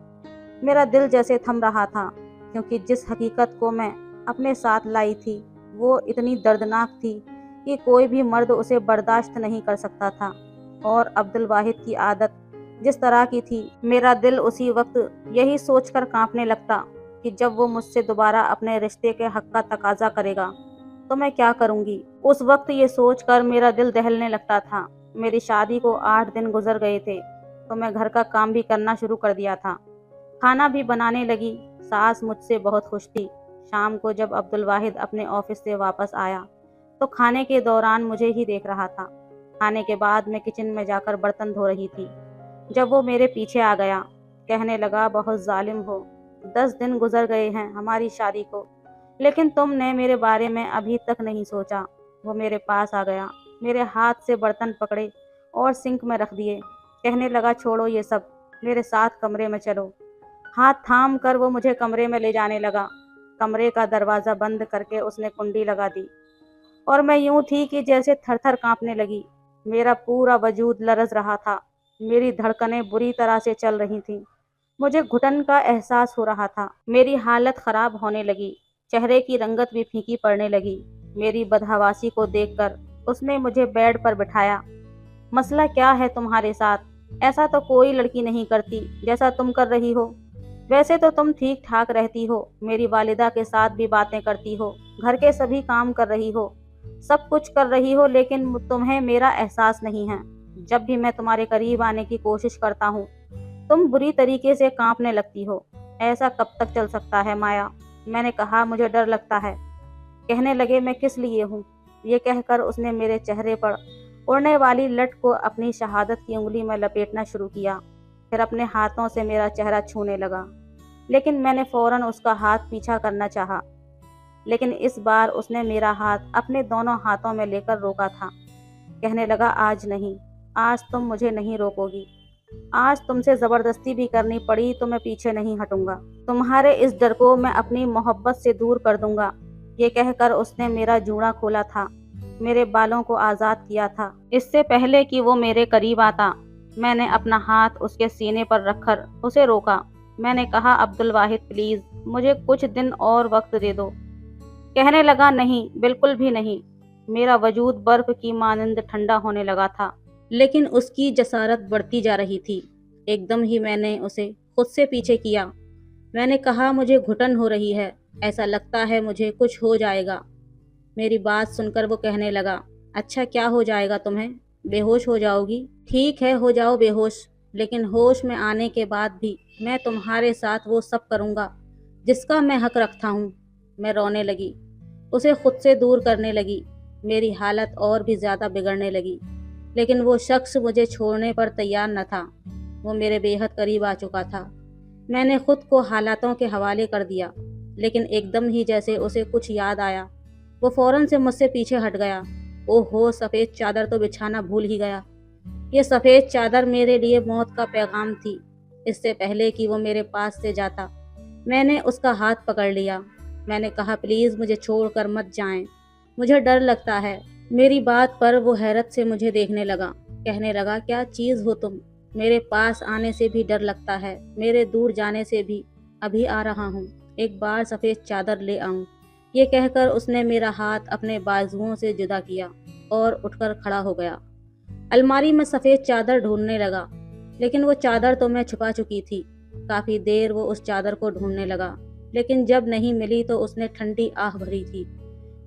میرا دل جیسے تھم رہا تھا، کیونکہ جس حقیقت کو میں اپنے ساتھ لائی تھی وہ اتنی دردناک تھی کہ کوئی بھی مرد اسے برداشت نہیں کر سکتا تھا، اور عبدالواحد کی عادت جس طرح کی تھی میرا دل اسی وقت یہی سوچ کر کانپنے لگتا کہ جب وہ مجھ سے دوبارہ اپنے رشتے کے حق کا تقاضا کرے گا تو میں کیا کروں گی۔ اس وقت یہ سوچ کر میرا دل دہلنے لگتا تھا۔ میری شادی کو 8 دن گزر گئے تھے تو میں گھر کا کام بھی کرنا شروع کر دیا تھا، کھانا بھی بنانے لگی۔ ساس مجھ سے بہت خوش تھی۔ شام کو جب عبدالواحد اپنے آفس سے واپس آیا تو کھانے کے دوران مجھے ہی دیکھ رہا تھا۔ کھانے کے بعد میں کچن میں جا کر برتن دھو رہی تھی جب وہ میرے پیچھے آ گیا۔ کہنے لگا بہت ظالم ہو، 10 دن گزر گئے ہیں ہماری شادی کو، لیکن تم نے میرے بارے میں ابھی تک نہیں سوچا۔ وہ میرے پاس آ گیا، میرے ہاتھ سے برتن پکڑے اور سنک میں رکھ دیے۔ کہنے لگا چھوڑو یہ سب، میرے ساتھ کمرے میں چلو۔ ہاتھ تھام کر وہ مجھے کمرے میں لے جانے لگا۔ کمرے کا دروازہ بند کر کے اس نے کنڈی لگا دی اور میں یوں تھی کہ جیسے تھر تھر کانپنے لگی۔ میرا پورا وجود لرز رہا تھا، میری دھڑکنیں بری طرح سے چل رہی تھیں، مجھے گھٹن کا احساس ہو رہا تھا، میری حالت خراب ہونے لگی، چہرے کی رنگت بھی پھیکی پڑنے لگی۔ میری بدحواسی کو دیکھ کر اس نے مجھے بیڈ پر بٹھایا۔ مسئلہ کیا ہے تمہارے ساتھ؟ ایسا تو کوئی لڑکی نہیں کرتی جیسا تم کر رہی ہو۔ ویسے تو تم ٹھیک ٹھاک رہتی ہو، میری والدہ کے ساتھ بھی باتیں کرتی ہو، گھر کے سبھی کام کر رہی ہو، سب کچھ کر رہی ہو، لیکن تمہیں میرا احساس نہیں ہے۔ جب بھی میں تمہارے قریب آنے کی کوشش کرتا ہوں تم بری طریقے سے کانپنے لگتی ہو۔ ایسا کب تک چل سکتا ہے مایا؟ میں نے کہا مجھے ڈر لگتا ہے۔ کہنے لگے میں کس لیے ہوں؟ یہ کہہ کر اس نے میرے چہرے پر اڑنے والی لٹ کو اپنی شہادت کی انگلی میں لپیٹنا شروع کیا، پھر اپنے ہاتھوں سے میرا چہرہ چھونے لگا، لیکن میں نے فوراً اس کا ہاتھ پیچھا کرنا چاہا، لیکن اس بار اس نے میرا ہاتھ اپنے دونوں ہاتھوں میں لے کر روکا تھا۔ کہنے لگا آج نہیں، آج تم مجھے نہیں روکو گی، آج تم سے زبردستی بھی کرنی پڑی تو میں پیچھے نہیں ہٹوں گا، تمہارے اس ڈر کو میں اپنی محبت سے دور کر دوں گا۔ یہ کہہ کر اس نے میرا جوڑا کھولا تھا میرے بالوں کو آزاد کیا تھا۔ اس سے پہلے کہ وہ میرے قریب آتا، میں نے اپنا ہاتھ اس کے سینے پر رکھ کر اسے روکا۔ میں نے کہا، عبدالواحد پلیز مجھے کچھ دن اور وقت دے دو۔ کہنے لگا، نہیں، بالکل بھی نہیں۔ میرا وجود برف کی مانند ٹھنڈا ہونے لگا تھا، لیکن اس کی جسارت بڑھتی جا رہی تھی۔ ایک دم ہی میں نے اسے خود سے پیچھے کیا۔ میں نے کہا، مجھے گھٹن ہو رہی ہے، ایسا لگتا ہے مجھے کچھ ہو جائے گا۔ میری بات سن کر وہ کہنے لگا، اچھا کیا ہو جائے گا تمہیں؟ بے ہوش ہو جاؤ گی؟ ٹھیک ہے، ہو جاؤ بے ہوش، لیکن ہوش میں آنے کے بعد بھی میں تمہارے ساتھ وہ سب کروں گا جس کا میں حق رکھتا ہوں۔ میں رونے لگی، اسے خود سے دور کرنے لگی۔ میری حالت اور بھی زیادہ بگڑنے لگی، لیکن وہ شخص مجھے چھوڑنے پر تیار نہ تھا۔ وہ میرے بے حد قریب آ چکا تھا۔ میں نے خود کو حالاتوں کے حوالے کر دیا، لیکن ایک دم ہی جیسے اسے کچھ یاد آیا، وہ فوراً سے مجھ سے پیچھے ہٹ گیا۔ اوہ ہو، سفید چادر تو بچھانا بھول ہی گیا۔ یہ سفید چادر میرے لیے موت کا پیغام تھی۔ اس سے پہلے کہ وہ میرے پاس سے جاتا، میں نے اس کا ہاتھ پکڑ لیا۔ میں نے کہا، پلیز مجھے چھوڑ کر مت جائیں، مجھے ڈر لگتا ہے۔ میری بات پر وہ حیرت سے مجھے دیکھنے لگا، کہنے لگا، کیا چیز ہو تم؟ میرے پاس آنے سے بھی ڈر لگتا ہے، میرے دور جانے سے بھی۔ ابھی آ رہا ہوں، ایک بار سفید چادر لے آؤں۔ یہ کہہ کر اس نے میرا ہاتھ اپنے بازوؤں سے جدا کیا اور اٹھ کر کھڑا ہو گیا۔ الماری میں سفید چادر ڈھونڈنے لگا، لیکن وہ چادر تو میں چھپا چکی تھی۔ کافی دیر وہ اس چادر کو ڈھونڈنے لگا، لیکن جب نہیں ملی تو اس نے ٹھنڈی آہ بھری تھی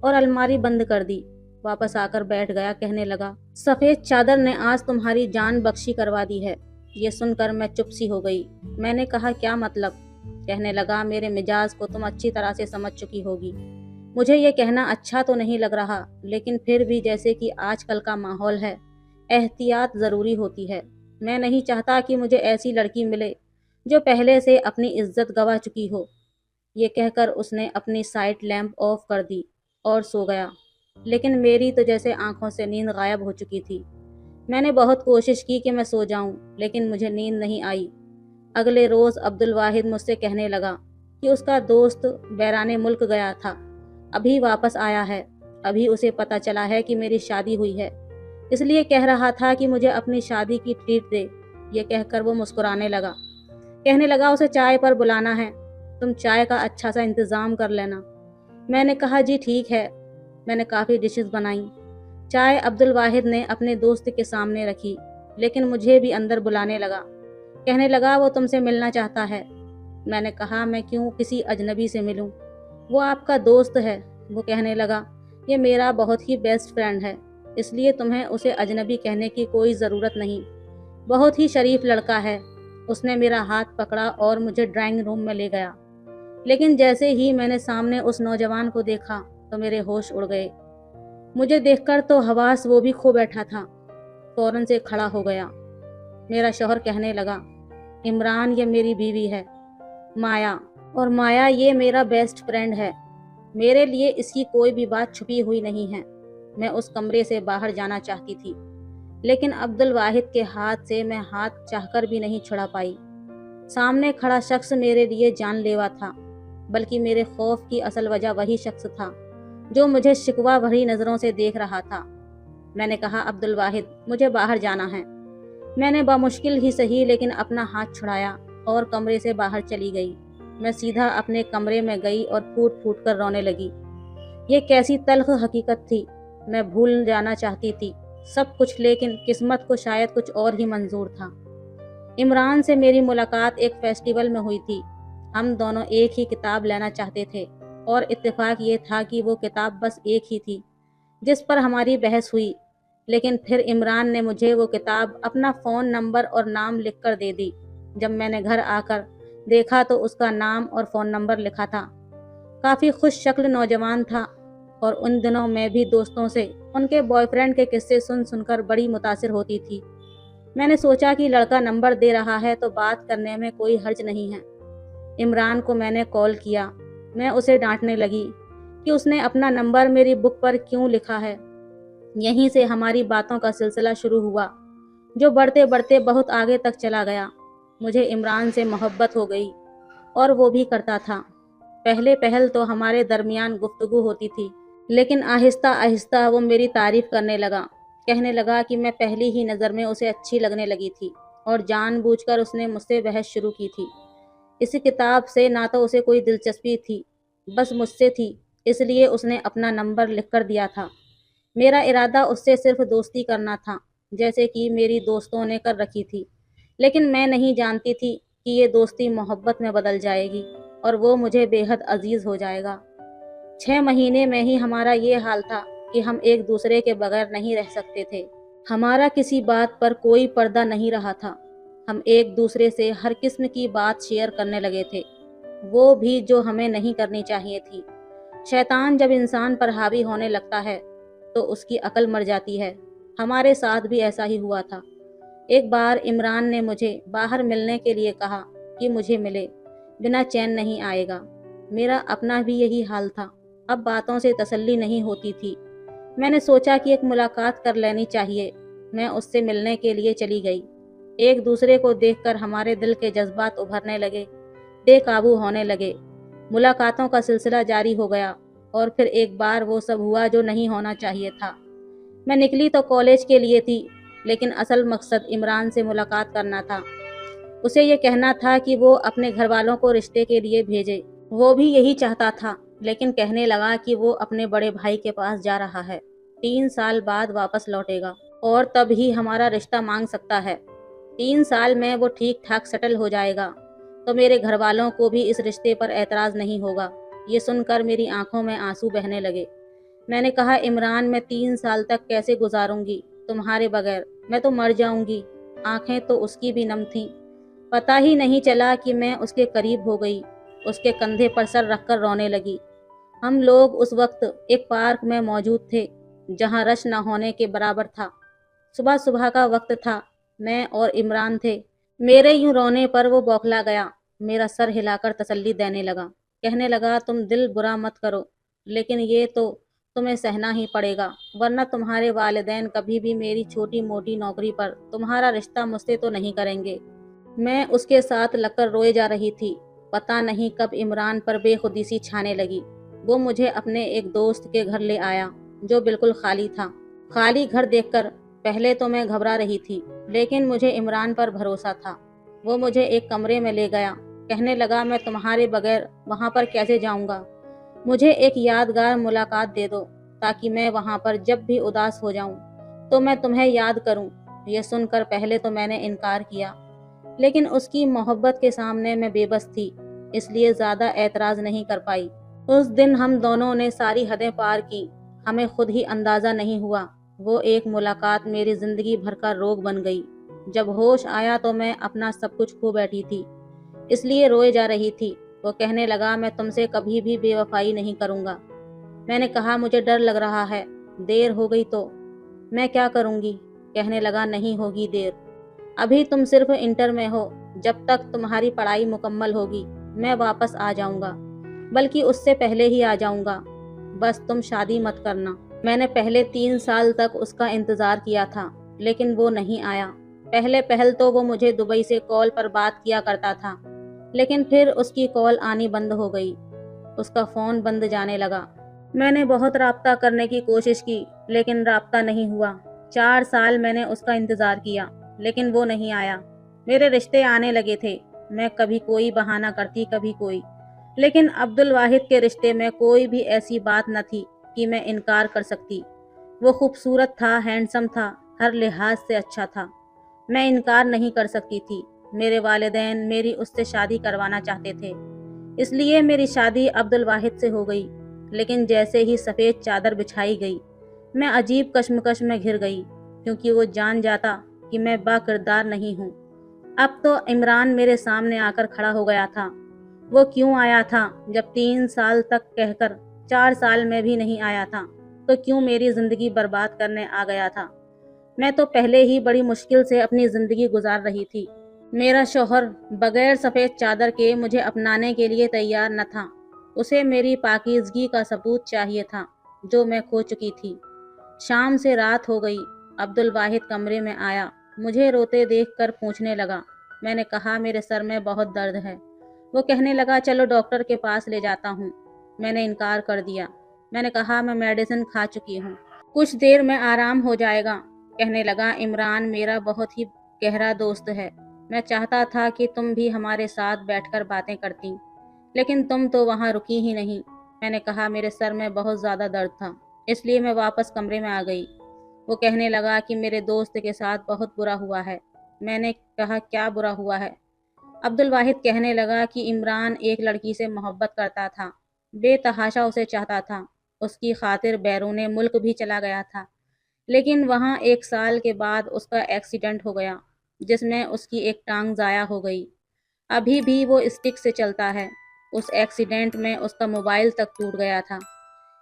اور الماری بند کر دی۔ واپس آ کر بیٹھ گیا، کہنے لگا، سفید چادر نے آج تمہاری جان بخشی کروا دی ہے۔ یہ سن کر میں چپ سی ہو گئی۔ میں نے کہا، کیا مطلب؟ کہنے لگا، میرے مزاج کو تم اچھی طرح سے سمجھ چکی ہوگی۔ مجھے یہ کہنا اچھا تو نہیں لگ رہا، لیکن پھر بھی جیسے کہ آج کل کا ماحول ہے، احتیاط ضروری ہوتی ہے۔ میں نہیں چاہتا کہ مجھے ایسی لڑکی ملے جو پہلے سے اپنی عزت گنوا چکی ہو۔ یہ کہہ کر اس نے اپنی سائٹ لیمپ آف کر دی اور سو گیا، لیکن میری تو جیسے آنکھوں سے نیند غائب ہو چکی تھی۔ میں نے بہت کوشش کی کہ میں سو جاؤں، لیکن مجھے نیند نہیں آئی۔ اگلے روز عبدالواحد مجھ سے کہنے لگا کہ اس کا دوست بیرون ملک گیا تھا، ابھی واپس آیا ہے، ابھی اسے پتہ چلا ہے کہ میری شادی ہوئی ہے، اس لیے کہہ رہا تھا کہ مجھے اپنی شادی کی ٹریٹ دے۔ یہ کہہ کر وہ مسکرانے لگا، کہنے لگا، اسے چائے پر بلانا ہے، تم چائے کا اچھا سا انتظام کر لینا۔ میں نے کہا، جی ٹھیک ہے۔ میں نے کافی ڈشز بنائیں۔ چائے عبدالواحد نے اپنے دوست کے سامنے رکھی، لیکن مجھے بھی اندر بلانے لگا۔ کہنے لگا، وہ تم سے ملنا چاہتا ہے۔ میں نے کہا، میں کیوں کسی اجنبی سے ملوں؟ وہ آپ کا دوست ہے۔ وہ کہنے لگا، یہ میرا بہت ہی بیسٹ فرینڈ ہے، اس لیے تمہیں اسے اجنبی کہنے کی کوئی ضرورت نہیں، بہت ہی شریف لڑکا ہے۔ اس نے میرا ہاتھ پکڑا اور مجھے ڈرائنگ روم میں لے گیا، لیکن جیسے ہی میں نے سامنے اس نوجوان کو دیکھا تو میرے ہوش اڑ گئے۔ مجھے دیکھ کر تو حواس وہ بھی کھو بیٹھا تھا۔ فوراً سے کھڑا ہو گیا۔ میرا شوہر کہنے لگا، عمران یہ میری بیوی ہے مایا، اور مایا یہ میرا بیسٹ فرینڈ ہے۔ میرے لیے اس کی کوئی بھی بات چھپی ہوئی نہیں ہے۔ میں اس کمرے سے باہر جانا چاہتی تھی، لیکن عبدالواحد کے ہاتھ سے میں ہاتھ چاہ کر بھی نہیں چھڑا پائی۔ سامنے کھڑا شخص میرے لیے جان لیوا تھا، بلکہ میرے خوف کی اصل وجہ وہی شخص تھا جو مجھے شکوہ بھری نظروں سے دیکھ رہا تھا۔ میں نے کہا، عبدالواحد مجھے باہر جانا ہے۔ میں نے بمشکل ہی صحیح لیکن اپنا ہاتھ چھڑایا اور کمرے سے باہر چلی گئی۔ میں سیدھا اپنے کمرے میں گئی اور پھوٹ پھوٹ کر رونے لگی۔ یہ کیسی تلخ حقیقت تھی۔ میں بھول جانا چاہتی تھی سب کچھ، لیکن قسمت کو شاید کچھ اور ہی منظور تھا۔ عمران سے میری ملاقات ایک فیسٹیول میں ہوئی تھی۔ ہم دونوں ایک ہی کتاب لینا چاہتے تھے، اور اتفاق یہ تھا کہ وہ کتاب بس ایک ہی تھی جس پر ہماری بحث ہوئی۔ لیکن پھر عمران نے مجھے وہ کتاب اپنا فون نمبر اور نام لکھ کر دے دی۔ جب میں نے گھر آ کر دیکھا تو اس کا نام اور فون نمبر لکھا تھا۔ کافی خوش شکل نوجوان تھا، اور ان دنوں میں بھی دوستوں سے ان کے بوائے فرینڈ کے قصے سن سن کر بڑی متاثر ہوتی تھی۔ میں نے سوچا کہ لڑکا نمبر دے رہا ہے تو بات کرنے میں کوئی حرج نہیں ہے۔ عمران کو میں نے کال کیا۔ میں اسے ڈانٹنے لگی کہ اس نے اپنا نمبر میری بک پر کیوں لکھا ہے۔ یہیں سے ہماری باتوں کا سلسلہ شروع ہوا، جو بڑھتے بڑھتے بہت آگے تک چلا گیا۔ مجھے عمران سے محبت ہو گئی، اور وہ بھی کرتا تھا۔ پہلے پہل تو ہمارے درمیان گفتگو ہوتی تھی، لیکن آہستہ آہستہ وہ میری تعریف کرنے لگا، کہنے لگا کہ میں پہلی ہی نظر میں اسے اچھی لگنے لگی تھی اور جان بوجھ کر اس نے مجھ سے بحث شروع کی تھی۔ اسی کتاب سے نہ تو اسے کوئی دلچسپی تھی، بس مجھ سے تھی، اس لیے اس نے اپنا نمبر لکھ کر دیا تھا۔ میرا ارادہ اس سے صرف دوستی کرنا تھا، جیسے کہ میری دوستوں نے کر رکھی تھی، لیکن میں نہیں جانتی تھی کہ یہ دوستی محبت میں بدل جائے گی اور وہ مجھے بے حد عزیز ہو جائے گا۔ 6 مہینے میں ہی ہمارا یہ حال تھا کہ ہم ایک دوسرے کے بغیر نہیں رہ سکتے تھے۔ ہمارا کسی بات پر کوئی پردہ نہیں رہا تھا، ہم ایک دوسرے سے ہر قسم کی بات شیئر کرنے لگے تھے، وہ بھی جو ہمیں نہیں کرنی چاہیے تھی۔ شیطان جب انسان پر حاوی ہونے لگتا ہے تو اس کی عقل مر جاتی ہے۔ ہمارے ساتھ بھی ایسا ہی ہوا تھا۔ ایک بار عمران نے مجھے باہر ملنے کے لیے کہا کہ مجھے ملے، بنا چین نہیں آئے گا۔ میرا اپنا بھی یہی حال تھا، اب باتوں سے تسلی نہیں ہوتی تھی۔ میں نے سوچا کہ ایک ملاقات کر لینی چاہیے۔ میں اس سے ملنے کے لیے چلی گئی۔ ایک دوسرے کو دیکھ کر ہمارے دل کے جذبات ابھرنے لگے، بے قابو ہونے لگے۔ ملاقاتوں کا سلسلہ جاری ہو گیا اور پھر ایک بار وہ سب ہوا جو نہیں ہونا چاہیے تھا۔ میں نکلی تو کالج کے لیے تھی، لیکن اصل مقصد عمران سے ملاقات کرنا تھا۔ اسے یہ کہنا تھا کہ وہ اپنے گھر والوں کو رشتے کے لیے بھیجے۔ وہ بھی یہی چاہتا تھا، لیکن کہنے لگا کہ وہ اپنے بڑے بھائی کے پاس جا رہا ہے، 3 سال بعد واپس لوٹے گا اور تب ہی ہمارا رشتہ مانگ سکتا ہے۔ 3 سال میں وہ ٹھیک ٹھاک سیٹل ہو جائے گا تو میرے گھر والوں کو بھی اس رشتے پر اعتراض نہیں ہوگا۔ یہ سن کر میری آنکھوں میں آنسو بہنے لگے۔ میں نے کہا، عمران، میں 3 سال تک کیسے گزاروں گی تمہارے بغیر؟ میں تو مر جاؤں گی۔ آنکھیں تو اس کی بھی نم تھیں۔ پتہ ہی نہیں چلا کہ میں اس کے قریب ہو گئی، اس کے کندھے پر سر رکھ کر رونے لگی۔ ہم لوگ اس وقت ایک پارک میں موجود تھے جہاں رش نہ ہونے کے برابر تھا۔ صبح صبح کا وقت تھا، میں اور عمران تھے۔ میرے یوں رونے پر وہ بوکھلا گیا، میرا سر ہلا کر تسلی دینے لگا، کہنے لگا، تم دل برا مت کرو، لیکن یہ تو تمہیں سہنا ہی پڑے گا، ورنہ تمہارے والدین کبھی بھی میری چھوٹی موٹی نوکری پر تمہارا رشتہ مجھ سے تو نہیں کریں گے۔ میں اس کے ساتھ لگ کر روئے جا رہی تھی۔ پتہ نہیں کب عمران پر بے خودی سی چھانے لگی۔ وہ مجھے اپنے ایک دوست کے گھر لے آیا جو بالکل خالی تھا۔ خالی گھر دیکھ کر پہلے تو میں گھبرا رہی تھی، لیکن مجھے عمران پر بھروسہ تھا۔ وہ مجھے ایک کمرے میں لے گیا، کہنے لگا، میں تمہارے بغیر وہاں پر کیسے جاؤں گا؟ مجھے ایک یادگار ملاقات دے دو تاکہ میں وہاں پر جب بھی اداس ہو جاؤں تو میں تمہیں یاد کروں۔ یہ سن کر پہلے تو میں نے انکار کیا، لیکن اس کی محبت کے سامنے میں بے بس تھی، اس لیے زیادہ اعتراض نہیں کر پائی۔ اس دن ہم دونوں نے ساری حدیں پار کی، ہمیں خود ہی اندازہ نہیں ہوا۔ وہ ایک ملاقات میری زندگی بھر کا روگ بن گئی۔ جب ہوش آیا تو میں اپنا سب کچھ کھو بیٹھی تھی، اس لیے روئے جا رہی تھی۔ وہ کہنے لگا، میں تم سے کبھی بھی بے وفائی نہیں کروں گا۔ میں نے کہا، مجھے ڈر لگ رہا ہے، دیر ہو گئی تو میں کیا کروں گی؟ کہنے لگا، نہیں ہوگی دیر، ابھی تم صرف انٹر میں ہو، جب تک تمہاری پڑھائی مکمل ہوگی میں واپس آ جاؤں گا، بلکہ اس سے پہلے ہی آ جاؤں گا، بس تم شادی مت کرنا۔ میں نے پہلے 3 سال تک اس کا انتظار کیا تھا، لیکن وہ نہیں آیا۔ پہل تو وہ مجھے دبئی سے کال پر بات کیا کرتا تھا، لیکن پھر اس کی کال آنی بند ہو گئی، اس کا فون بند جانے لگا۔ میں نے بہت رابطہ کرنے کی کوشش کی، لیکن رابطہ نہیں ہوا۔ 4 سال میں نے اس کا انتظار کیا، لیکن وہ نہیں آیا۔ میرے رشتے آنے لگے تھے، میں کبھی کوئی بہانہ کرتی، کبھی کوئی، لیکن عبدالواحد کے رشتے میں کوئی بھی ایسی بات نہ تھی کہ میں انکار کر سکتی۔ وہ خوبصورت تھا، ہینڈسم تھا، ہر لحاظ سے اچھا تھا، میں انکار نہیں کر سکتی تھی۔ میرے والدین میری اس سے شادی کروانا چاہتے تھے، اس لیے میری شادی عبدالواحد سے ہو گئی۔ لیکن جیسے ہی سفید چادر بچھائی گئی، میں عجیب کشمکش میں گھر گئی، کیونکہ وہ جان جاتا کہ میں با کردار نہیں ہوں۔ اب تو عمران میرے سامنے آ کر کھڑا ہو گیا تھا۔ وہ کیوں آیا تھا جب 3 سال تک کہہ کر 4 سال میں بھی نہیں آیا تھا؟ تو کیوں میری زندگی برباد کرنے آ گیا تھا؟ میں تو پہلے ہی بڑی مشکل سے اپنی زندگی گزار رہی تھی۔ میرا شوہر بغیر سفید چادر کے مجھے اپنانے کے لیے تیار نہ تھا۔ اسے میری پاکیزگی کا ثبوت چاہیے تھا، جو میں کھو چکی تھی۔ شام سے رات ہو گئی، عبدالواحد کمرے میں آیا، مجھے روتے دیکھ کر پوچھنے لگا۔ میں نے کہا، میرے سر میں بہت درد ہے۔ وہ کہنے لگا، چلو ڈاکٹر کے پاس لے جاتا ہوں۔ میں نے انکار کر دیا۔ मैंने कहा मैं मेडिसिन खा चुकी हूँ, कुछ देर में आराम हो जाएगा। कहने लगा इमरान मेरा बहुत ही गहरा दोस्त है। मैं चाहता था कि तुम भी हमारे साथ बैठकर बातें करती, लेकिन तुम तो वहाँ रुकी ही नहीं। मैंने कहा मेरे सर में बहुत ज़्यादा दर्द था, इसलिए मैं वापस कमरे में आ गई। वो कहने लगा कि मेरे दोस्त के साथ बहुत बुरा हुआ है। मैंने कहा क्या बुरा हुआ है? अब्दुल वाहिद कहने लगा कि इमरान एक लड़की से मोहब्बत करता था, बेतहाशा उसे चाहता था, उसकी खातिर बैरूने मुल्क भी चला गया था। लेकिन वहाँ 1 साल के बाद उसका एक्सीडेंट हो गया, जिसमें उसकी एक टांग ज़ाया हो गई। अभी भी वो स्टिक से चलता है। उस एक्सीडेंट में उसका मोबाइल तक टूट गया था,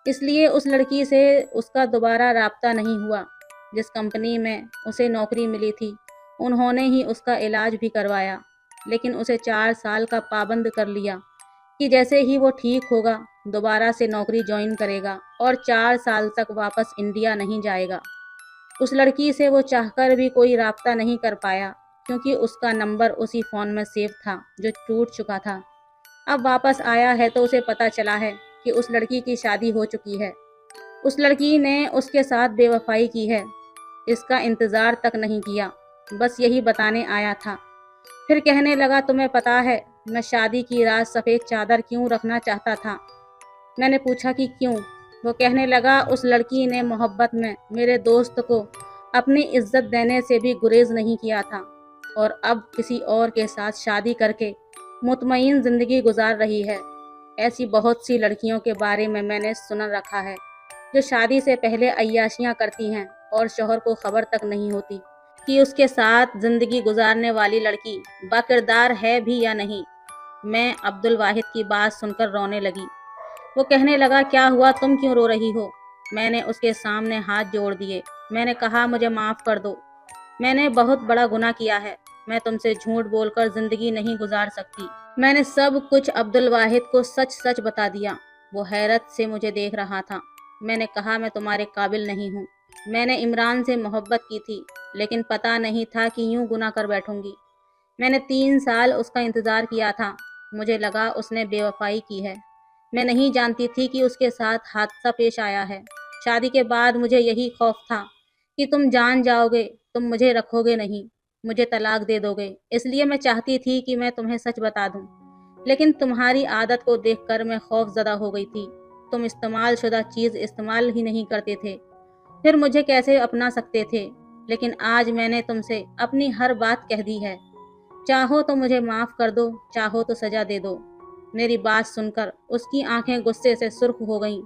इसलिए उस लड़की से उसका दोबारा राब्ता नहीं हुआ। जिस कंपनी में उसे नौकरी मिली थी, उन्होंने ही उसका इलाज भी करवाया, लेकिन उसे 4 साल का पाबंद कर लिया कि जैसे ही वो ठीक होगा दोबारा से नौकरी ज्वाइन करेगा और 4 साल तक वापस इंडिया नहीं जाएगा। उस लड़की से वो चाहकर भी कोई राब्ता नहीं कर पाया, क्योंकि उसका नंबर उसी फ़ोन में सेव था जो टूट चुका था। अब वापस आया है तो उसे पता चला है कि उस लड़की की शादी हो चुकी है। उस लड़की ने उसके साथ बेवफाई की है। इसका इंतज़ार तक नहीं किया, बस यही बताने आया था। फिर कहने लगा तुम्हें पता है मैं शादी की रात सफ़ेद चादर क्यों रखना चाहता था? मैंने पूछा कि क्यों? वो कहने लगा उस लड़की ने मोहब्बत में मेरे दोस्त को अपनी इज्जत देने से भी गुरेज नहीं किया था, और अब किसी और के साथ शादी करके मुतमईन ज़िंदगी गुजार रही है। ऐसी बहुत सी लड़कियों के बारे में मैंने सुन रखा है, जो शादी से पहले अय्याशियाँ करती हैं और शौहर को खबर तक नहीं होती कि उसके साथ ज़िंदगी गुजारने वाली लड़की बाकिरदार है भी या नहीं। मैं अब्दुल वाहिद की बात सुनकर रोने लगी। वो कहने लगा क्या हुआ, तुम क्यों रो रही हो? मैंने उसके सामने हाथ जोड़ दिए। मैंने कहा मुझे माफ़ कर दो, मैंने बहुत बड़ा गुनाह किया है। मैं तुमसे झूठ बोलकर ज़िंदगी नहीं गुजार सकती। मैंने सब कुछ अब्दुल वाहिद को सच सच बता दिया। वो हैरत से मुझे देख रहा था। मैंने कहा मैं तुम्हारे काबिल नहीं हूँ। मैंने इमरान से मोहब्बत की थी, लेकिन पता नहीं था कि यूँ गुनाह कर बैठूंगी। मैंने 3 साल उसका इंतज़ार किया था। मुझे लगा उसने बेवफाई की है। मैं नहीं जानती थी कि उसके साथ हादसा पेश आया है। शादी के बाद मुझे यही खौफ था कि तुम जान जाओगे, तुम मुझे रखोगे नहीं, मुझे तलाक दे दोगे। इसलिए मैं चाहती थी कि मैं तुम्हें सच बता दूं, लेकिन तुम्हारी आदत को देखकर मैं खौफजदा हो गई थी। तुम इस्तेमाल शुदा चीज़ इस्तेमाल ही नहीं करते थे, फिर मुझे कैसे अपना सकते थे? लेकिन आज मैंने तुमसे अपनी हर बात कह दी है। चाहो तो मुझे माफ़ कर दो, चाहो तो सज़ा दे दो। मेरी बात सुनकर उसकी आंखें गुस्से से सुर्ख हो गईं।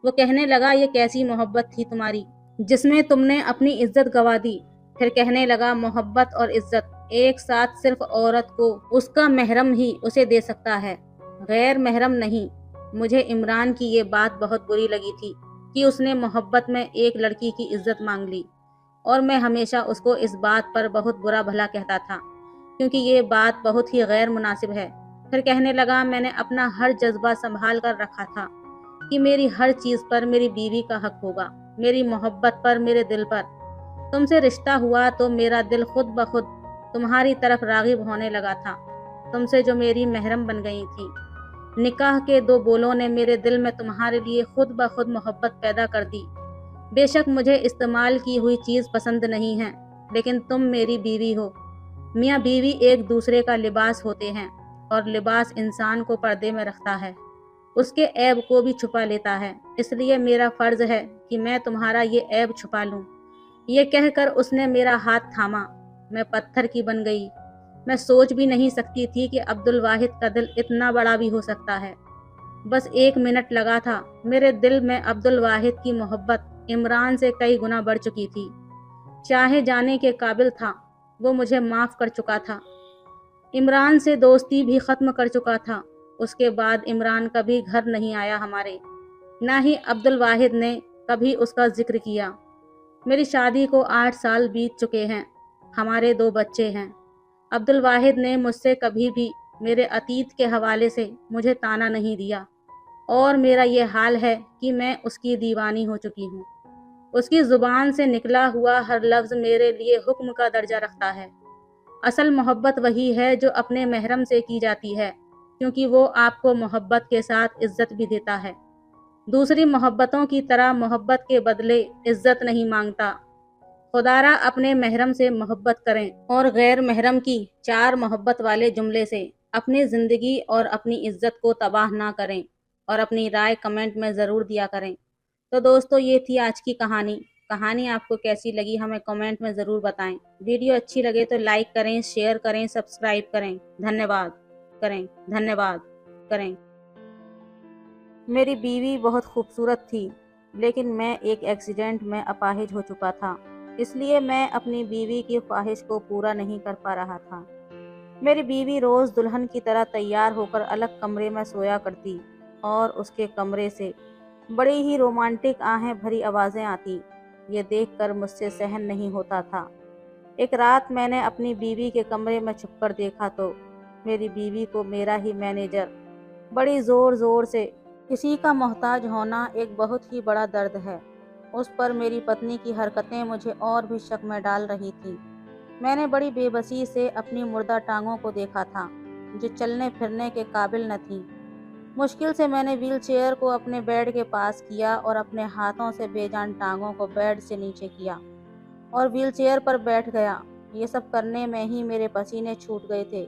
वो कहने लगा ये कैसी मोहब्बत थी तुम्हारी, जिसमें तुमने अपनी इज्जत गंवा दी? फिर कहने लगा मोहब्बत और इज्जत एक साथ सिर्फ औरत को उसका महरम ही उसे दे सकता है, गैर महरम नहीं। मुझे इमरान की ये बात बहुत बुरी लगी थी कि उसने मोहब्बत में एक लड़की की इज्जत मांग ली, और मैं हमेशा उसको इस बात पर बहुत बुरा भला कहता था, क्योंकि ये बात बहुत ही गैर मुनासिब है। फिर कहने लगा मैंने अपना हर जज्बा संभाल कर रखा था कि मेरी हर चीज़ पर मेरी बीवी का हक होगा, मेरी मोहब्बत पर, मेरे दिल पर। तुमसे रिश्ता हुआ तो मेरा दिल खुद ब खुद तुम्हारी तरफ राग़िब होने लगा था। तुमसे जो मेरी महरम बन गई थी, निकाह के 2 बोलों ने मेरे दिल में तुम्हारे लिए खुद ब खुद मोहब्बत पैदा कर दी। बेशक मुझे इस्तेमाल की हुई चीज़ पसंद नहीं है, लेकिन तुम मेरी बीवी हो। मियाँ बीवी एक दूसरे का लिबास होते हैं, और लिबास इंसान को पर्दे में रखता है, उसके ऐब को भी छुपा लेता है। इसलिए मेरा फ़र्ज़ है कि मैं तुम्हारा ये ऐब छुपा लूँ। ये कहकर उसने मेरा हाथ थामा। मैं पत्थर की बन गई। मैं सोच भी नहीं सकती थी कि अब्दुल वाहिद का दिल इतना बड़ा भी हो सकता है। बस 1 मिनट लगा था। मेरे दिल में अब्दुल वाहिद की मोहब्बत इमरान से कई गुना बढ़ चुकी थी। चाहे जाने के काबिल था। वो मुझे माफ़ कर चुका था, इमरान से दोस्ती भी ख़त्म कर चुका था। उसके बाद इमरान कभी घर नहीं आया हमारे, ना ही अब्दुल वाहिद ने कभी उसका जिक्र किया। मेरी शादी को 8 साल बीत चुके हैं। हमारे 2 बच्चे हैं। अब्दुल वाहिद ने मुझसे कभी भी मेरे अतीत के हवाले से मुझे ताना नहीं दिया, और मेरा ये हाल है कि मैं उसकी दीवानी हो चुकी हूँ। उसकी ज़ुबान से निकला हुआ हर लफ्ज़ मेरे लिए हुक्म का दर्जा रखता है। असल मोहब्बत वही है जो अपने महरम से की जाती है, क्योंकि वो आपको मोहब्बत के साथ इज्जत भी देता है। दूसरी मोहब्बतों की तरह मोहब्बत के बदले इज्जत नहीं मांगता। खुदारा अपने महरम से मोहब्बत करें और गैर महरम की चार मोहब्बत वाले जुमले से अपनी ज़िंदगी और अपनी इज्जत को तबाह ना करें। और अपनी राय कमेंट में ज़रूर दिया करें। तो दोस्तों, ये थी आज की कहानी। कहानी आपको कैसी लगी हमें कमेंट में ज़रूर बताएं। वीडियो अच्छी लगे तो लाइक करें, शेयर करें, सब्सक्राइब करें। धन्यवाद करें। धन्यवाद करें। मेरी बीवी बहुत खूबसूरत थी, लेकिन मैं एक एक्सीडेंट में अपाहिज हो चुका था, इसलिए मैं अपनी बीवी की ख्वाहिश को पूरा नहीं कर पा रहा था। मेरी बीवी रोज़ दुल्हन की तरह तैयार होकर अलग कमरे में सोया करती और उसके कमरे से बड़ी ही रोमांटिक आहें भरी आवाज़ें आती। ये देखकर मुझसे सहन नहीं होता था। एक रात मैंने अपनी बीवी के कमरे में छुपकर देखा तो मेरी बीवी को मेरा ही मैनेजर बड़ी ज़ोर ज़ोर से किसी का मोहताज होना एक बहुत ही बड़ा दर्द है। उस पर मेरी पत्नी की हरकतें मुझे और भी शक में डाल रही थी। मैंने बड़ी बेबसी से अपनी मुर्दा टांगों को देखा था, जो चलने फिरने के काबिल न थीं। मुश्किल से मैंने व्हील चेयर को अपने बेड के पास किया और अपने हाथों से बेजान टांगों को बेड से नीचे किया और व्हील चेयर पर बैठ गया। ये सब करने में ही मेरे पसीने छूट गए थे।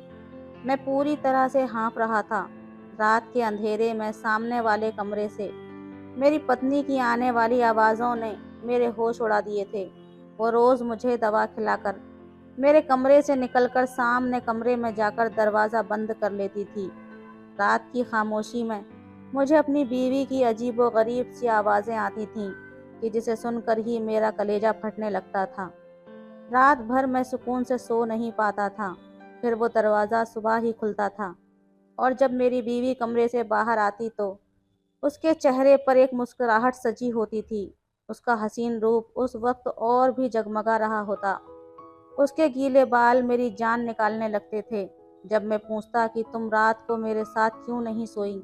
मैं पूरी तरह से हाँफ रहा था। रात के अंधेरे में सामने वाले कमरे से मेरी पत्नी की आने वाली आवाज़ों ने मेरे होश उड़ा दिए थे। वो रोज़ मुझे दवा खिलाकर मेरे कमरे से निकलकर सामने कमरे में जाकर दरवाज़ा बंद कर लेती थी। रात की खामोशी में मुझे अपनी बीवी की अजीबो-गरीब सी आवाज़ें आती थीं कि जिसे सुनकर ही मेरा कलेजा फटने लगता था। रात भर मैं सुकून से सो नहीं पाता था। फिर वो दरवाज़ा सुबह ही खुलता था और जब मेरी बीवी कमरे से बाहर आती तो उसके चेहरे पर एक मुस्कुराहट सजी होती थी। उसका हसीन रूप उस वक्त और भी जगमगा रहा होता। उसके गीले बाल मेरी जान निकालने लगते थे जब मैं पूछता कि तुम रात को मेरे साथ क्यों नहीं सोई,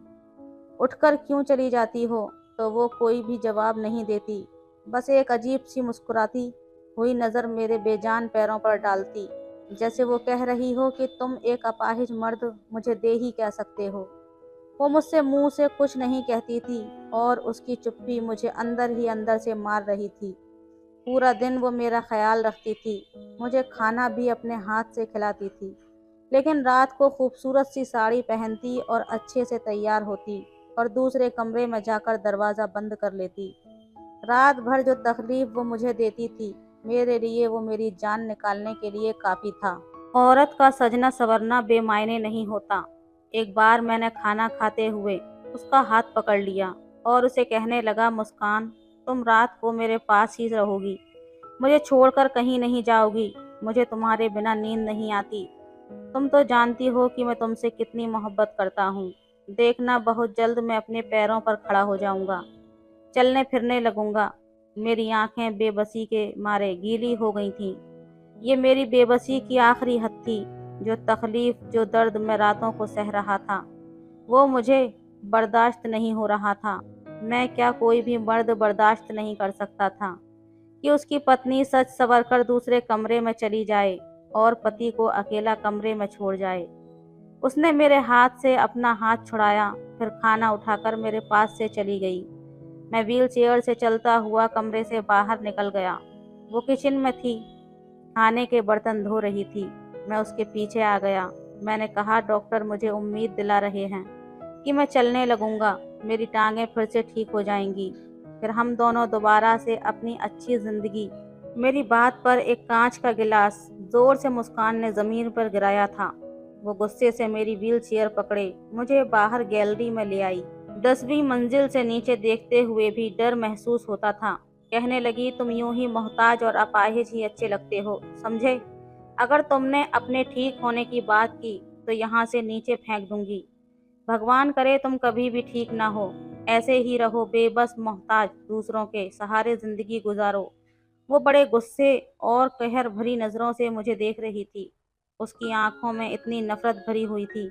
उठकर क्यों चली जाती हो, तो वो कोई भी जवाब नहीं देती। बस एक अजीब सी मुस्कुराती हुई नज़र मेरे बेजान पैरों पर डालती, जैसे वो कह रही हो कि तुम एक अपाहिज मर्द मुझे दे ही क्या सकते हो। वो मुझसे मुंह से कुछ नहीं कहती थी और उसकी चुप्पी मुझे अंदर ही अंदर से मार रही थी। पूरा दिन वो मेरा ख्याल रखती थी, मुझे खाना भी अपने हाथ से खिलाती थी, लेकिन रात को खूबसूरत सी साड़ी पहनती और अच्छे से तैयार होती और दूसरे कमरे में जाकर दरवाज़ा बंद कर लेती। रात भर जो तकलीफ़ वो मुझे देती थी, मेरे लिए वो मेरी जान निकालने के लिए काफ़ी था। औरत का सजना संवरना बेमायने नहीं होता। एक बार मैंने खाना खाते हुए उसका हाथ पकड़ लिया और उसे कहने लगा, मुस्कान, तुम रात को मेरे पास ही रहोगी, मुझे छोड़कर कहीं नहीं जाओगी। मुझे तुम्हारे बिना नींद नहीं आती। तुम तो जानती हो कि मैं तुमसे कितनी मोहब्बत करता हूँ। देखना, बहुत जल्द मैं अपने पैरों पर खड़ा हो जाऊँगा, चलने फिरने लगूंगा। मेरी आंखें बेबसी के मारे गीली हो गई थीं। ये मेरी बेबसी की आखिरी हद थी। जो तकलीफ, जो दर्द मैं रातों को सह रहा था, वो मुझे बर्दाश्त नहीं हो रहा था। मैं क्या, कोई भी मर्द बर्दाश्त नहीं कर सकता था कि उसकी पत्नी सच संवर कर दूसरे कमरे में चली जाए और पति को अकेला कमरे में छोड़ जाए। उसने मेरे हाथ से अपना हाथ छुड़ाया, फिर खाना उठाकर मेरे पास से चली गई। मैं व्हील चेयर से चलता हुआ कमरे से बाहर निकल गया। वो किचन में थी, खाने के बर्तन धो रही थी। मैं उसके पीछे आ गया। मैंने कहा, डॉक्टर मुझे उम्मीद दिला रहे हैं कि मैं चलने लगूंगा, मेरी टांगें फिर से ठीक हो जाएंगी, फिर हम दोनों दोबारा से अपनी अच्छी जिंदगी। मेरी बात पर एक कांच का गिलास जोर से मुस्कान ने जमीन पर गिराया था। वो गुस्से से मेरी व्हील चेयर पकड़े मुझे बाहर गैलरी में ले आई। 10वीं मंजिल से नीचे देखते हुए भी डर महसूस होता था। कहने लगी, तुम यूं ही मोहताज और अपाहिज ही अच्छे लगते हो, समझे? अगर तुमने अपने ठीक होने की बात की तो यहाँ से नीचे फेंक दूंगी। भगवान करे तुम कभी भी ठीक ना हो, ऐसे ही रहो बेबस मोहताज, दूसरों के सहारे जिंदगी गुजारो। वो बड़े गुस्से और कहर भरी नज़रों से मुझे देख रही थी। उसकी आंखों में इतनी नफरत भरी हुई थी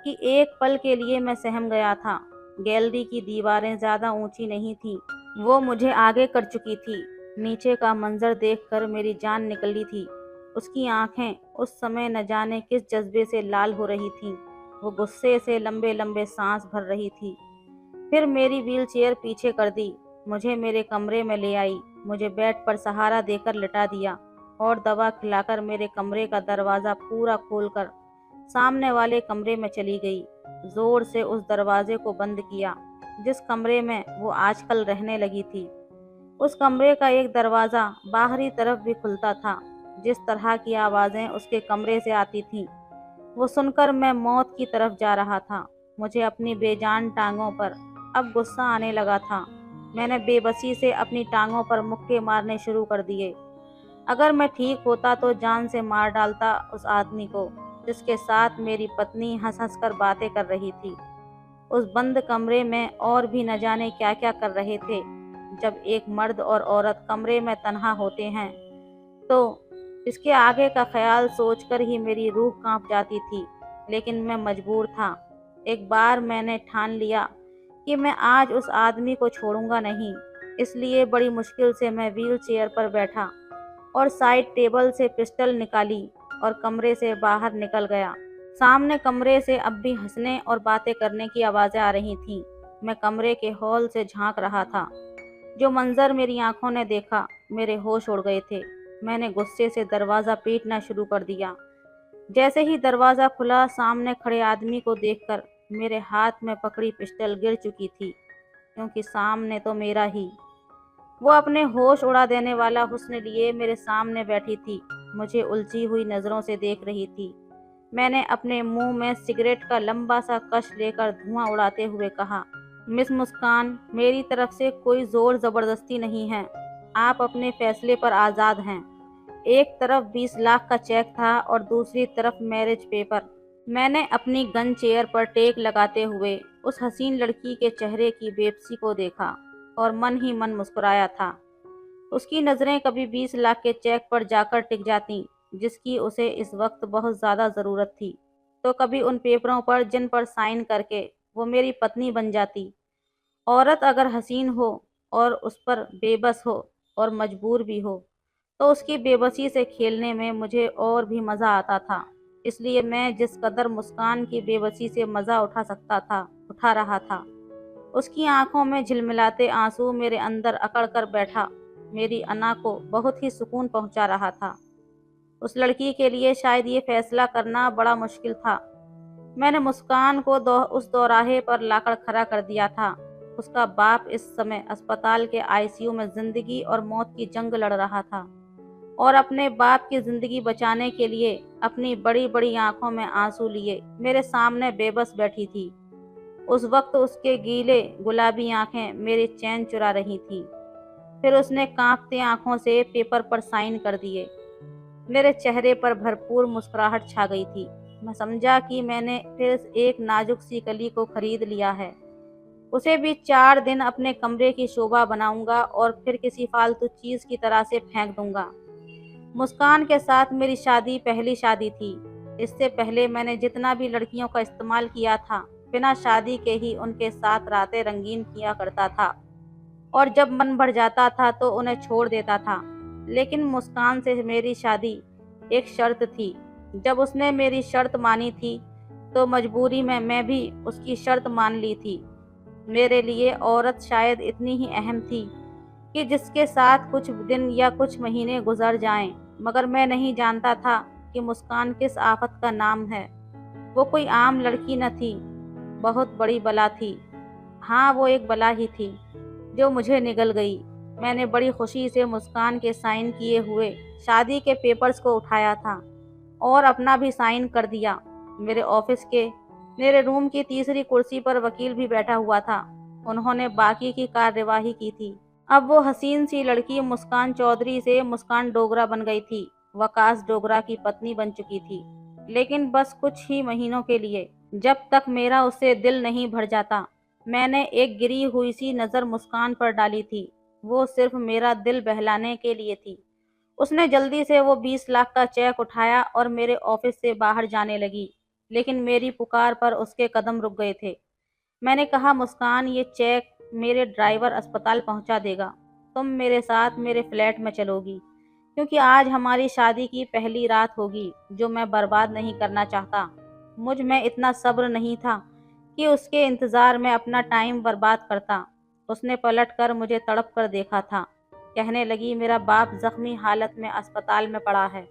कि एक पल के लिए मैं सहम गया था। गैलरी की दीवारें ज़्यादा ऊंची नहीं थीं, वो मुझे आगे कर चुकी थी। नीचे का मंजर देखकर मेरी जान निकली थी। उसकी आंखें उस समय न जाने किस जज्बे से लाल हो रही थीं। वो गुस्से से लंबे लंबे सांस भर रही थी। پھر میری ویل چیئر پیچھے کر دی، مجھے میرے کمرے میں لے آئی، مجھے بیڈ پر سہارا دے کر لٹا دیا اور دوا کھلا کر میرے کمرے کا دروازہ پورا کھول کر سامنے والے کمرے میں چلی گئی۔ زور سے اس دروازے کو بند کیا جس کمرے میں وہ آج کل رہنے لگی تھی۔ اس کمرے کا ایک دروازہ باہری طرف بھی کھلتا تھا۔ جس طرح کی آوازیں اس کے کمرے سے آتی تھیں وہ سن کر میں موت کی طرف جا رہا تھا۔ مجھے اپنی بے جان ٹانگوں پر اب غصہ آنے لگا تھا۔ میں نے بے بسی سے اپنی ٹانگوں پر مکے مارنے شروع کر دیے۔ اگر میں ٹھیک ہوتا تو جان سے مار ڈالتا اس آدمی کو جس کے ساتھ میری پتنی ہنس ہنس کر باتیں کر رہی تھی۔ اس بند کمرے میں اور بھی نہ جانے کیا کیا کر رہے تھے۔ جب ایک مرد اور عورت کمرے میں تنہا ہوتے ہیں تو اس کے آگے کا خیال سوچ کر ہی میری روح کانپ جاتی تھی، لیکن میں مجبور تھا۔ ایک بار میں نے ٹھان لیا کہ میں آج اس آدمی کو چھوڑوں گا نہیں، اس لیے بڑی مشکل سے میں ویل چیئر پر بیٹھا اور سائیڈ ٹیبل سے پسٹل نکالی اور کمرے سے باہر نکل گیا۔ سامنے کمرے سے اب بھی ہنسنے اور باتیں کرنے کی آوازیں آ رہی تھیں۔ میں کمرے کے ہال سے جھانک رہا تھا۔ جو منظر میری آنکھوں نے دیکھا، میرے ہوش اڑ گئے تھے۔ میں نے غصے سے دروازہ پیٹنا شروع کر دیا۔ جیسے ہی دروازہ کھلا، سامنے کھڑے آدمی کو دیکھ کر میرے ہاتھ میں پکڑی پسٹل گر چکی تھی، کیونکہ سامنے تو میرا ہی۔ وہ اپنے ہوش اڑا دینے والا حسن لیے میرے سامنے بیٹھی تھی، مجھے الجھی ہوئی نظروں سے دیکھ رہی تھی۔ میں نے اپنے منہ میں سگریٹ کا لمبا سا کش لے کر دھواں اڑاتے ہوئے کہا، مس مسکان، میری طرف سے کوئی زور زبردستی نہیں ہے، آپ اپنے فیصلے پر آزاد ہیں۔ ایک طرف 20 لاکھ کا چیک تھا اور دوسری طرف میرج پیپر۔ میں نے اپنی گن چیئر پر ٹیک لگاتے ہوئے اس حسین لڑکی کے چہرے کی بےبسی کو دیکھا اور من ہی من مسکرایا تھا۔ اس کی نظریں کبھی 20 لاکھ کے چیک پر جا کر ٹک جاتی جس کی اسے اس وقت بہت زیادہ ضرورت تھی، تو کبھی ان پیپروں پر جن پر سائن کر کے وہ میری پتنی بن جاتی۔ عورت اگر حسین ہو اور اس پر بے بس ہو اور مجبور بھی ہو تو اس کی بے بسی سے کھیلنے میں مجھے اور بھی مزہ آتا تھا۔ اس لیے میں جس قدر مسکان کی بے بسی سے مزہ اٹھا سکتا تھا اٹھا رہا تھا۔ اس کی آنکھوں میں جھلملاتے آنسو میرے اندر اکڑ کر بیٹھا میری انا کو بہت ہی سکون پہنچا رہا تھا۔ اس لڑکی کے لیے شاید یہ فیصلہ کرنا بڑا مشکل تھا۔ میں نے مسکان کو اس دوراہے پر لا کر کھڑا کر دیا تھا۔ اس کا باپ اس سمے اسپتال کے ICU میں زندگی اور موت کی جنگ لڑ رہا تھا اور اپنے باپ کی زندگی بچانے کے لیے اپنی بڑی بڑی آنکھوں میں آنسو لیے میرے سامنے بے بس بیٹھی تھی۔ اس وقت اس کے گیلے گلابی آنکھیں میرے چین چرا رہی تھیں۔ پھر اس نے کانپتی آنکھوں سے پیپر پر سائن کر دیے۔ میرے چہرے پر بھرپور مسکراہٹ چھا گئی تھی۔ میں سمجھا کہ میں نے پھر ایک نازک سی کلی کو خرید لیا ہے، اسے بھی 4 دن اپنے کمرے کی شوبھا بناؤں گا اور پھر کسی فالتو چیز کی طرح سے پھینک دوں گا۔ مسکان کے ساتھ میری شادی پہلی شادی تھی۔ اس سے پہلے میں نے جتنا بھی لڑکیوں کا استعمال کیا تھا بنا شادی کے ہی ان کے ساتھ راتیں رنگین کیا کرتا تھا اور جب من بھر جاتا تھا تو انہیں چھوڑ دیتا تھا، لیکن مسکان سے میری شادی ایک شرط تھی۔ جب اس نے میری شرط مانی تھی تو مجبوری میں میں بھی اس کی شرط مان لی تھی۔ میرے لیے عورت شاید اتنی ہی اہم تھی کہ جس کے ساتھ کچھ دن یا کچھ مہینے گزر جائیں، مگر میں نہیں جانتا تھا کہ مسکان کس آفت کا نام ہے۔ وہ کوئی عام لڑکی نہ تھی، بہت بڑی بلا تھی۔ ہاں، وہ ایک بلا ہی تھی جو مجھے نگل گئی۔ میں نے بڑی خوشی سے مسکان کے سائن کیے ہوئے شادی کے پیپرز کو اٹھایا تھا اور اپنا بھی سائن کر دیا۔ میرے روم کی تیسری کرسی پر وکیل بھی بیٹھا ہوا تھا، انہوں نے باقی کی کارروائی کی تھی۔ اب وہ حسین سی لڑکی مسکان چودھری سے مسکان ڈوگرا بن گئی تھی، وکاس ڈوگرا کی پتنی بن چکی تھی، لیکن بس کچھ ہی مہینوں کے لیے، جب تک میرا اس سے دل نہیں بھر جاتا۔ میں نے ایک گری ہوئی سی نظر مسکان پر ڈالی تھی، وہ صرف میرا دل بہلانے کے لیے تھی۔ اس نے جلدی سے وہ 20 لاکھ کا چیک اٹھایا اور میرے آفس سے باہر جانے لگی، لیکن میری پکار پر اس کے قدم رک گئے تھے۔ میں نے کہا، مسکان، یہ چیک میرے ڈرائیور اسپتال پہنچا دے گا، تم میرے ساتھ میرے فلیٹ میں چلو گی، کیونکہ آج ہماری شادی کی پہلی رات ہوگی جو میں برباد نہیں کرنا چاہتا۔ مجھ میں اتنا صبر نہیں تھا کہ उसके इंतज़ार में अपना टाइम बर्बाद करता। उसने पलट कर मुझे तड़प कर देखा था। कहने लगी, मेरा बाप जख्मी हालत में अस्पताल में पड़ा है।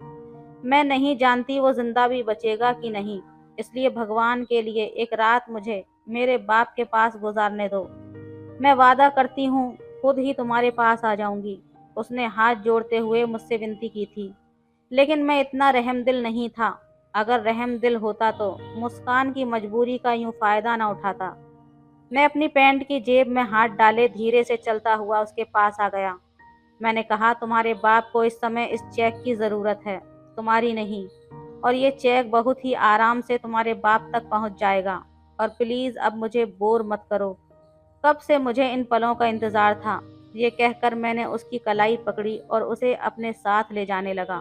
मैं नहीं जानती वो जिंदा भी बचेगा कि नहीं, इसलिए भगवान के लिए एक रात मुझे मेरे बाप के पास गुजारने दो। मैं वादा करती हूँ खुद ही तुम्हारे पास आ जाऊंगी। उसने हाथ जोड़ते हुए मुझसे विनती की थी, लेकिन मैं इतना रहमदिल नहीं था। अगर रहमदिल होता तो मुस्कान की मजबूरी का यूं फायदा न उठाता। मैं अपनी पैंट की जेब में हाथ डाले धीरे से चलता हुआ उसके पास आ गया। मैंने कहा, तुम्हारे बाप को इस समय इस चेक की ज़रूरत है, तुम्हारी नहीं। और ये चेक बहुत ही आराम से तुम्हारे बाप तक पहुंच जाएगा। और प्लीज़ अब मुझे बोर मत करो, कब से मुझे इन पलों का इंतज़ार था। ये कहकर मैंने उसकी कलाई पकड़ी और उसे अपने साथ ले जाने लगा।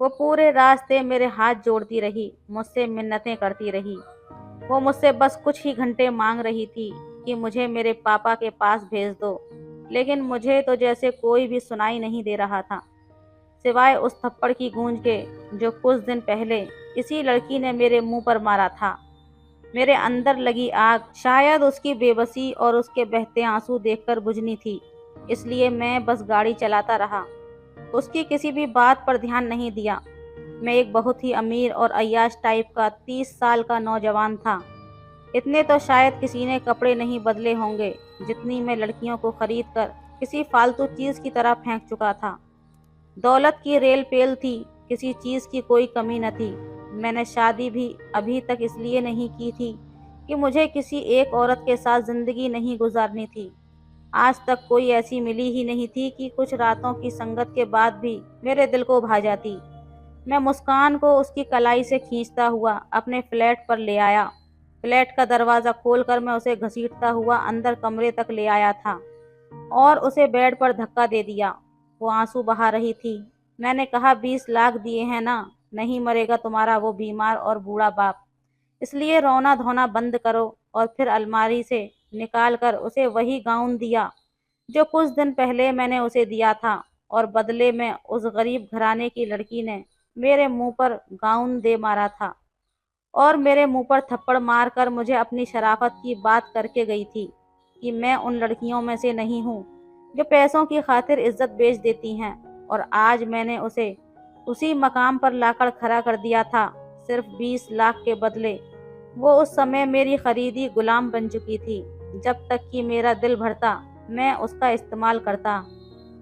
वो पूरे रास्ते मेरे हाथ जोड़ती रही, मुझसे मिन्नतें करती रही। वो मुझसे बस कुछ ही घंटे मांग रही थी कि मुझे मेरे पापा के पास भेज दो, लेकिन मुझे तो जैसे कोई भी सुनाई नहीं दे रहा था, सिवाय उस थप्पड़ की गूंज के जो कुछ दिन पहले इसी लड़की ने मेरे मुंह पर मारा था। मेरे अंदर लगी आग शायद उसकी बेबसी और उसके बहते आंसू देखकर बुझनी थी, इसलिए मैं बस गाड़ी चलाता रहा, उसकी किसी भी बात पर ध्यान नहीं दिया। मैं एक बहुत ही अमीर और अय्याश टाइप का 30 साल का नौजवान था। इतने तो शायद किसी ने कपड़े नहीं बदले होंगे जितनी मैं लड़कियों को खरीद कर किसी फालतू चीज़ की तरह फेंक चुका था। दौलत की रेल पेल थी, किसी चीज़ की कोई कमी न थी। मैंने शादी भी अभी तक इसलिए नहीं की थी कि मुझे किसी एक औरत के साथ ज़िंदगी नहीं गुजारनी थी। आज तक कोई ऐसी मिली ही नहीं थी कि कुछ रातों की संगत के बाद भी मेरे दिल को भा जाती। मैं मुस्कान को उसकी कलाई से खींचता हुआ अपने फ्लैट पर ले आया। फ्लैट का दरवाज़ा खोलकर मैं उसे घसीटता हुआ अंदर कमरे तक ले आया था और उसे बेड पर धक्का दे दिया। वो आंसू बहा रही थी। मैंने कहा, 20 लाख दिए हैं ना, नहीं मरेगा तुम्हारा वो बीमार और बूढ़ा बाप, इसलिए रोना धोना बंद करो। और फिर अलमारी से निकाल कर उसे वही गाउन दिया जो कुछ दिन पहले मैंने उसे दिया था, और बदले में उस गरीब घराने की लड़की ने मेरे मुंह पर गाउन दे मारा था और मेरे मुंह पर थप्पड़ मार कर मुझे अपनी शराफत की बात करके गई थी कि मैं उन लड़कियों में से नहीं हूँ जो पैसों की खातिर इज्जत बेच देती हैं। और आज मैंने उसे उसी मकाम पर लाकर खड़ा कर दिया था, सिर्फ 20 लाख के बदले। वो उस समय मेरी खरीदी गुलाम बन चुकी थी। जब तक कि मेरा दिल भरता मैं उसका इस्तेमाल करता,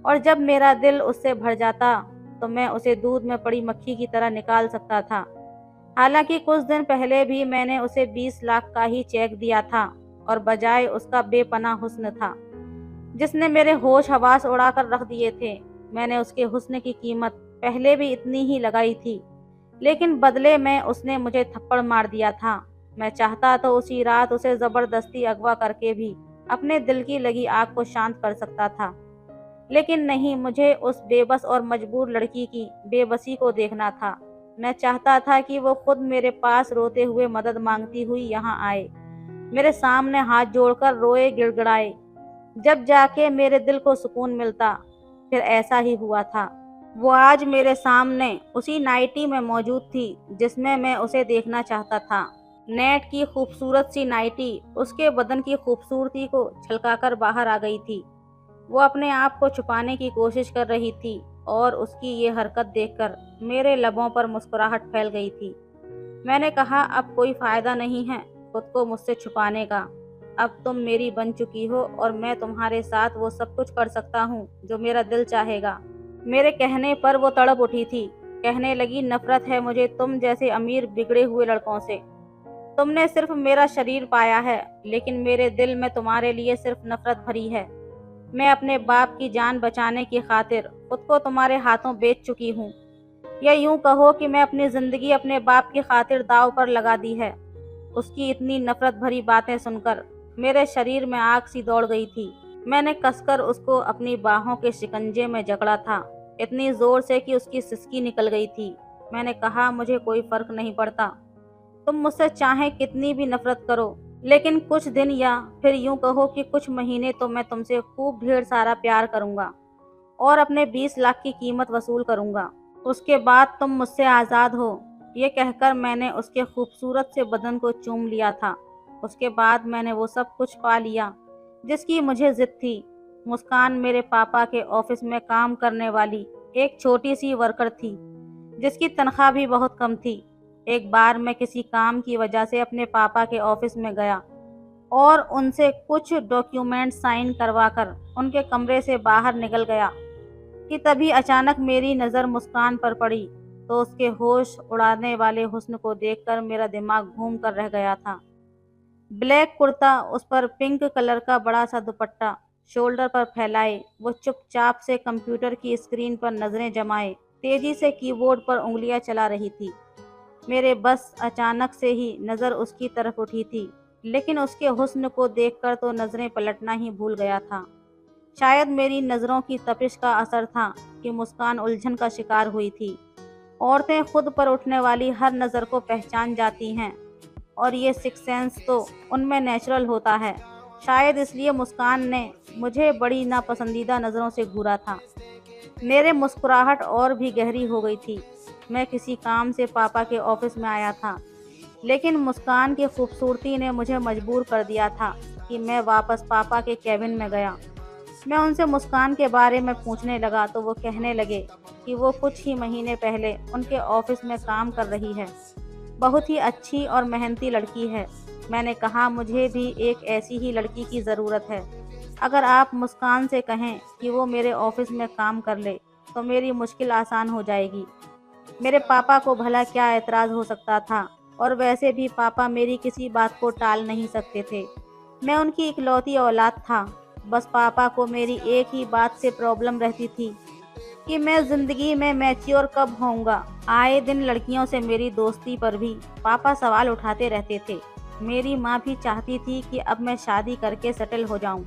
और जब मेरा दिल उससे भर जाता तो मैं उसे दूध में पड़ी मक्खी की तरह निकाल सकता था। हालांकि कुछ दिन पहले भी मैंने उसे 20 लाख का ही चेक दिया था, और बजाय उसका बेपनाह हुस्न था जिसने मेरे होश हवास उड़ाकर रख दिए थे। मैंने उसके हुस्न की कीमत पहले भी इतनी ही लगाई थी, लेकिन बदले में उसने मुझे थप्पड़ मार दिया था। मैं चाहता तो उसी रात उसे ज़बरदस्ती अगवा करके भी अपने दिल की लगी आग को शांत कर सकता था, लेकिन नहीं, मुझे उस बेबस और मजबूर लड़की की बेबसी को देखना था। मैं चाहता था कि वो खुद मेरे पास रोते हुए मदद मांगती हुई यहाँ आए, मेरे सामने हाथ जोड़कर रोए गिड़गिड़ाए, जब जाके मेरे दिल को सुकून मिलता। फिर ऐसा ही हुआ था। वो आज मेरे सामने उसी नाइटी में मौजूद थी जिसमें मैं उसे देखना चाहता था। नेट की खूबसूरत सी नाइटी उसके बदन की खूबसूरती को छलकाकर बाहर आ गई थी। वो अपने आप को छुपाने की कोशिश कर रही थी, और उसकी ये हरकत देखकर मेरे लबों पर मुस्कुराहट फैल गई थी। मैंने कहा, अब कोई फ़ायदा नहीं है खुद को मुझसे छुपाने का। अब तुम मेरी बन चुकी हो और मैं तुम्हारे साथ वो सब कुछ कर सकता हूँ जो मेरा दिल चाहेगा। मेरे कहने पर वो तड़प उठी थी। कहने लगी, नफरत है मुझे तुम जैसे अमीर बिगड़े हुए लड़कों से। तुमने सिर्फ मेरा शरीर पाया है, लेकिन मेरे दिल में तुम्हारे लिए सिर्फ नफरत भरी है। मैं अपने बाप की जान बचाने की खातिर खुद को तुम्हारे हाथों बेच चुकी हूँ, या यूं कहो कि मैं अपनी ज़िंदगी अपने बाप की खातिर दांव पर लगा दी है। उसकी इतनी नफरत भरी बातें सुनकर मेरे शरीर में आग सी दौड़ गई थी। मैंने कसकर उसको अपनी बाहों के शिकंजे में जकड़ा था, इतनी ज़ोर से कि उसकी सिसकी निकल गई थी। मैंने कहा, मुझे कोई फ़र्क नहीं पड़ता, तुम मुझसे चाहे कितनी भी नफरत करो, लेकिन कुछ दिन या फिर यूं कहो कि कुछ महीने तो मैं तुमसे खूब ढेर सारा प्यार करूंगा और अपने 20 लाख की कीमत वसूल करूंगा। उसके बाद तुम मुझसे आज़ाद हो। ये कहकर मैंने उसके खूबसूरत से बदन को चूम लिया था اس کے بعد میں نے وہ سب کچھ پا لیا جس کی مجھے ضد تھی۔ مسکان میرے پاپا کے آفس میں کام کرنے والی ایک چھوٹی سی ورکر تھی جس کی تنخواہ بھی بہت کم تھی۔ ایک بار میں کسی کام کی وجہ سے اپنے پاپا کے آفس میں گیا اور ان سے کچھ ڈاکیومنٹ سائن کروا کر ان کے کمرے سے باہر نکل گیا کہ تبھی اچانک میری نظر مسکان پر پڑی تو اس کے ہوش اڑانے والے حسن کو دیکھ کر میرا دماغ گھوم کر رہ گیا تھا۔ بلیک کرتا، اس پر پنک کلر کا بڑا سا دوپٹہ شولڈر پر پھیلائے، وہ چپ چاپ سے کمپیوٹر کی اسکرین پر نظریں جمائے تیزی سے کی بورڈ پر انگلیاں چلا رہی تھی۔ میرے بس اچانک سے ہی نظر اس کی طرف اٹھی تھی، لیکن اس کے حسن کو دیکھ کر تو نظریں پلٹنا ہی بھول گیا تھا۔ شاید میری نظروں کی تپش کا اثر تھا کہ مسکان الجھن کا شکار ہوئی تھی۔ عورتیں خود پر اٹھنے والی ہر نظر کو پہچان جاتی ہیں اور یہ سکس سینس تو ان میں نیچرل ہوتا ہے۔ شاید اس لیے مسکان نے مجھے بڑی ناپسندیدہ نظروں سے گھورا تھا۔ میرے مسکراہٹ اور بھی گہری ہو گئی تھی۔ میں کسی کام سے پاپا کے آفس میں آیا تھا، لیکن مسکان کی خوبصورتی نے مجھے مجبور کر دیا تھا کہ میں واپس پاپا کے کیبن میں گیا۔ میں ان سے مسکان کے بارے میں پوچھنے لگا تو وہ کہنے لگے کہ وہ کچھ ہی مہینے پہلے ان کے آفس میں کام کر رہی ہے، بہت ہی اچھی اور محنتی لڑکی ہے۔ میں نے کہا مجھے بھی ایک ایسی ہی لڑکی کی ضرورت ہے۔ اگر آپ مسکان سے کہیں کہ وہ میرے آفس میں کام کر لے تو میری مشکل آسان ہو جائے گی۔ میرے پاپا کو بھلا کیا اعتراض ہو سکتا تھا، اور ویسے بھی پاپا میری کسی بات کو ٹال نہیں سکتے تھے۔ میں ان کی اکلوتی اولاد تھا۔ بس پاپا کو میری ایک ہی بات سے پرابلم رہتی تھی کہ میں زندگی میں میچیور کب ہوں گا۔ آئے دن لڑکیوں سے میری دوستی پر بھی پاپا سوال اٹھاتے رہتے تھے۔ میری ماں بھی چاہتی تھی کہ اب میں شادی کر کے سیٹل ہو جاؤں،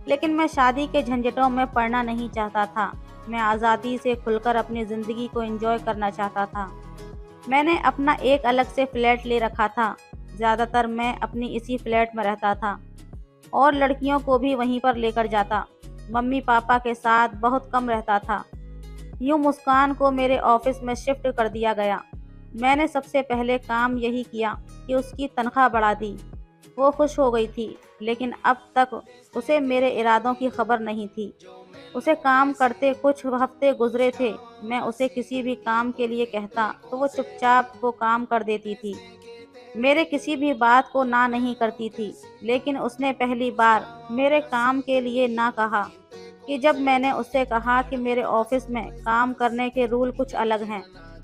لیکن میں شادی کے جھنجھٹوں میں پڑنا نہیں چاہتا تھا۔ میں آزادی سے کھل کر اپنی زندگی کو انجوائے کرنا چاہتا تھا۔ میں نے اپنا ایک الگ سے فلیٹ لے رکھا تھا۔ زیادہ تر میں اپنی اسی فلیٹ میں رہتا تھا اور لڑکیوں کو بھی وہیں پر لے کر جاتا۔ ممی پاپا کے ساتھ بہت کم رہتا تھا۔ یوں مسکان کو میرے آفس میں شفٹ کر دیا گیا۔ میں نے سب سے پہلے کام یہی کیا کہ اس کی تنخواہ بڑھا دی۔ وہ خوش ہو گئی تھی، لیکن اب تک اسے میرے ارادوں کی خبر نہیں تھی۔ اسے کام کرتے کچھ ہفتے گزرے تھے۔ میں اسے کسی بھی کام کے لیے کہتا تو وہ چپ چاپ وہ کام کر دیتی تھی، میرے کسی بھی بات کو نہ نہیں کرتی تھی۔ لیکن اس نے پہلی بار میرے کام کے لیے نہ کہا کہ جب میں نے اس سے کہا کہ میرے آفس میں کام کرنے کے رول کچھ الگ ہیں۔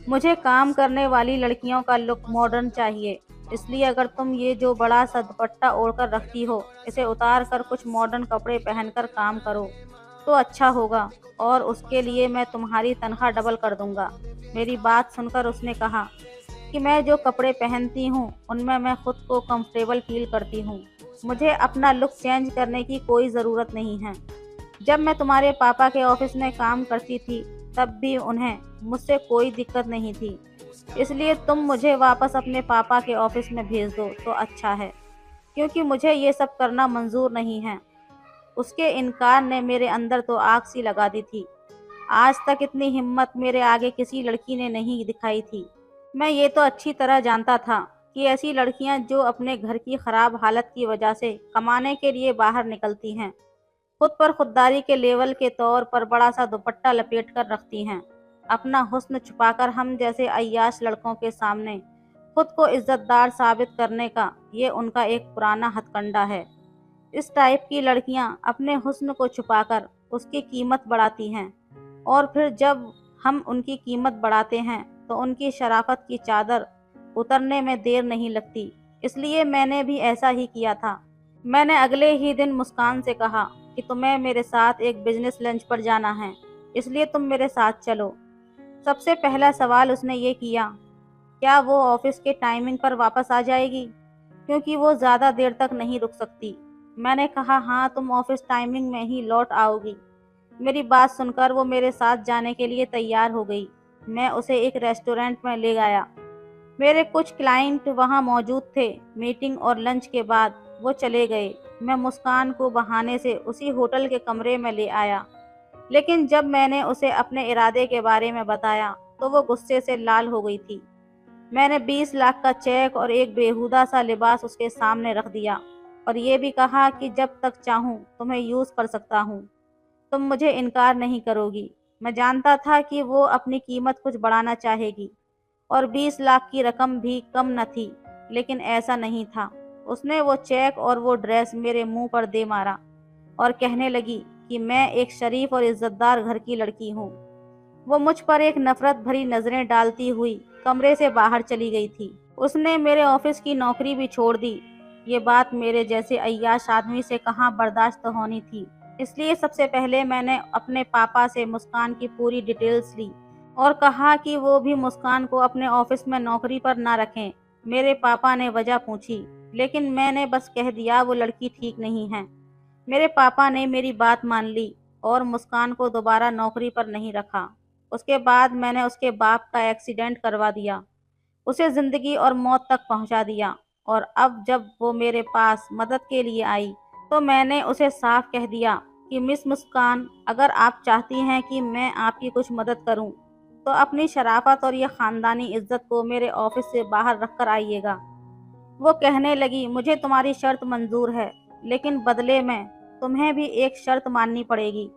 مجھے کام کرنے والی لڑکیوں کا لک ماڈرن چاہیے، اس لیے اگر تم یہ جو بڑا سا دوپٹہ اوڑھ کر رکھتی ہو اسے اتار کر کچھ ماڈرن کپڑے پہن کر کام کرو تو اچھا ہوگا، اور اس کے لیے میں تمہاری تنخواہ ڈبل کر دوں گا۔ میری بات سن کر اس نے کہا کہ میں جو کپڑے پہنتی ہوں ان میں خود کو کمفرٹیبل فیل کرتی ہوں۔ مجھے اپنا لک چینج کرنے کی کوئی ضرورت نہیں ہے۔ جب میں تمہارے پاپا کے آفس میں کام کرتی تھی تب بھی انہیں مجھ سے کوئی دقت نہیں تھی، اس لیے تم مجھے واپس اپنے پاپا کے آفس میں بھیج دو تو اچھا ہے، کیونکہ مجھے یہ سب کرنا منظور نہیں ہے۔ اس کے انکار نے میرے اندر تو آگ سی لگا دی تھی۔ آج تک اتنی ہمت میرے آگے کسی لڑکی نے نہیں دکھائی تھی۔ میں یہ تو اچھی طرح جانتا تھا کہ ایسی لڑکیاں جو اپنے گھر کی خراب حالت کی وجہ سے کمانے کے لیے باہر نکلتی ہیں، خود پر خودداری کے لیول کے طور پر بڑا سا دوپٹہ لپیٹ کر رکھتی ہیں، اپنا حسن چھپا کر ہم جیسے عیاش لڑکوں کے سامنے خود کو عزت دار ثابت کرنے کا یہ ان کا ایک پرانا ہتھ کنڈا ہے۔ اس ٹائپ کی لڑکیاں اپنے حسن کو چھپا کر اس کی قیمت بڑھاتی ہیں، اور پھر جب ہم ان کی قیمت بڑھاتے ہیں تو ان کی شرافت کی چادر اترنے میں دیر نہیں لگتی۔ اس لیے میں نے بھی ایسا ہی کیا تھا۔ میں نے اگلے ہی دن مسکان سے کہا کہ تمہیں میرے ساتھ ایک بزنس لنچ پر جانا ہے، اس لیے تم میرے ساتھ چلو۔ سب سے پہلا سوال اس نے یہ کیا، کیا وہ آفس کے ٹائمنگ پر واپس آ جائے گی، کیونکہ وہ زیادہ دیر تک نہیں رک سکتی۔ میں نے کہا ہاں، تم آفس ٹائمنگ میں ہی لوٹ آؤ گی۔ میری بات سن کر وہ میرے ساتھ جانے کے لیے تیار ہو گئی۔ میں اسے ایک ریسٹورنٹ میں لے گیا۔ میرے کچھ کلائنٹ وہاں موجود تھے۔ میٹنگ اور لنچ کے بعد وہ چلے گئے۔ میں مسکان کو بہانے سے اسی ہوٹل کے کمرے میں لے آیا، لیکن جب میں نے اسے اپنے ارادے کے بارے میں بتایا تو وہ غصے سے لال ہو گئی تھی۔ میں نے 20 लाख का चेक और एक बेहुदा सा लिबास उसके सामने रख दिया और ये भी कहा कि जब तक चाहूँ तुम्हें यूज़ कर सकता हूँ, तुम मुझे इनकार नहीं करोगी। मैं जानता था कि वो अपनी कीमत कुछ बढ़ाना चाहेगी और 20 लाख की रकम भी कम न थी, लेकिन ऐसा नहीं था। उसने वो चेक और वो ड्रेस मेरे मुंह पर दे मारा और कहने लगी कि मैं एक शरीफ और इज्जतदार घर की लड़की हूँ। वो मुझ पर एक नफरत भरी नजरें डालती हुई कमरे से बाहर चली गई थी। उसने मेरे ऑफिस की नौकरी भी छोड़ दी। ये बात मेरे जैसे अय्याश आदमी से कहाँ बर्दाश्त होनी थी। इसलिए सबसे पहले मैंने अपने पापा से मुस्कान की पूरी डिटेल्स ली और कहा कि वो भी मुस्कान को अपने ऑफिस में नौकरी पर ना रखें। मेरे पापा ने वजह पूछी, लेकिन मैंने बस कह दिया वो लड़की ठीक नहीं है। मेरे पापा ने मेरी बात मान ली और मुस्कान को दोबारा नौकरी पर नहीं रखा। उसके बाद मैंने उसके बाप का एक्सीडेंट करवा दिया, उसे जिंदगी और मौत तक पहुंचा दिया। और अब जब वो मेरे पास मदद के लिए आई तो मैंने उसे साफ कह दिया कि मिस मुस्कान, अगर आप चाहती हैं कि मैं आपकी कुछ मदद करूं, तो अपनी शराफत और ये ख़ानदानी इज्जत को मेरे ऑफिस से बाहर रख कर आइएगा। वो कहने लगी, मुझे तुम्हारी शर्त मंजूर है, लेकिन बदले में तुम्हें भी एक शर्त माननी पड़ेगी।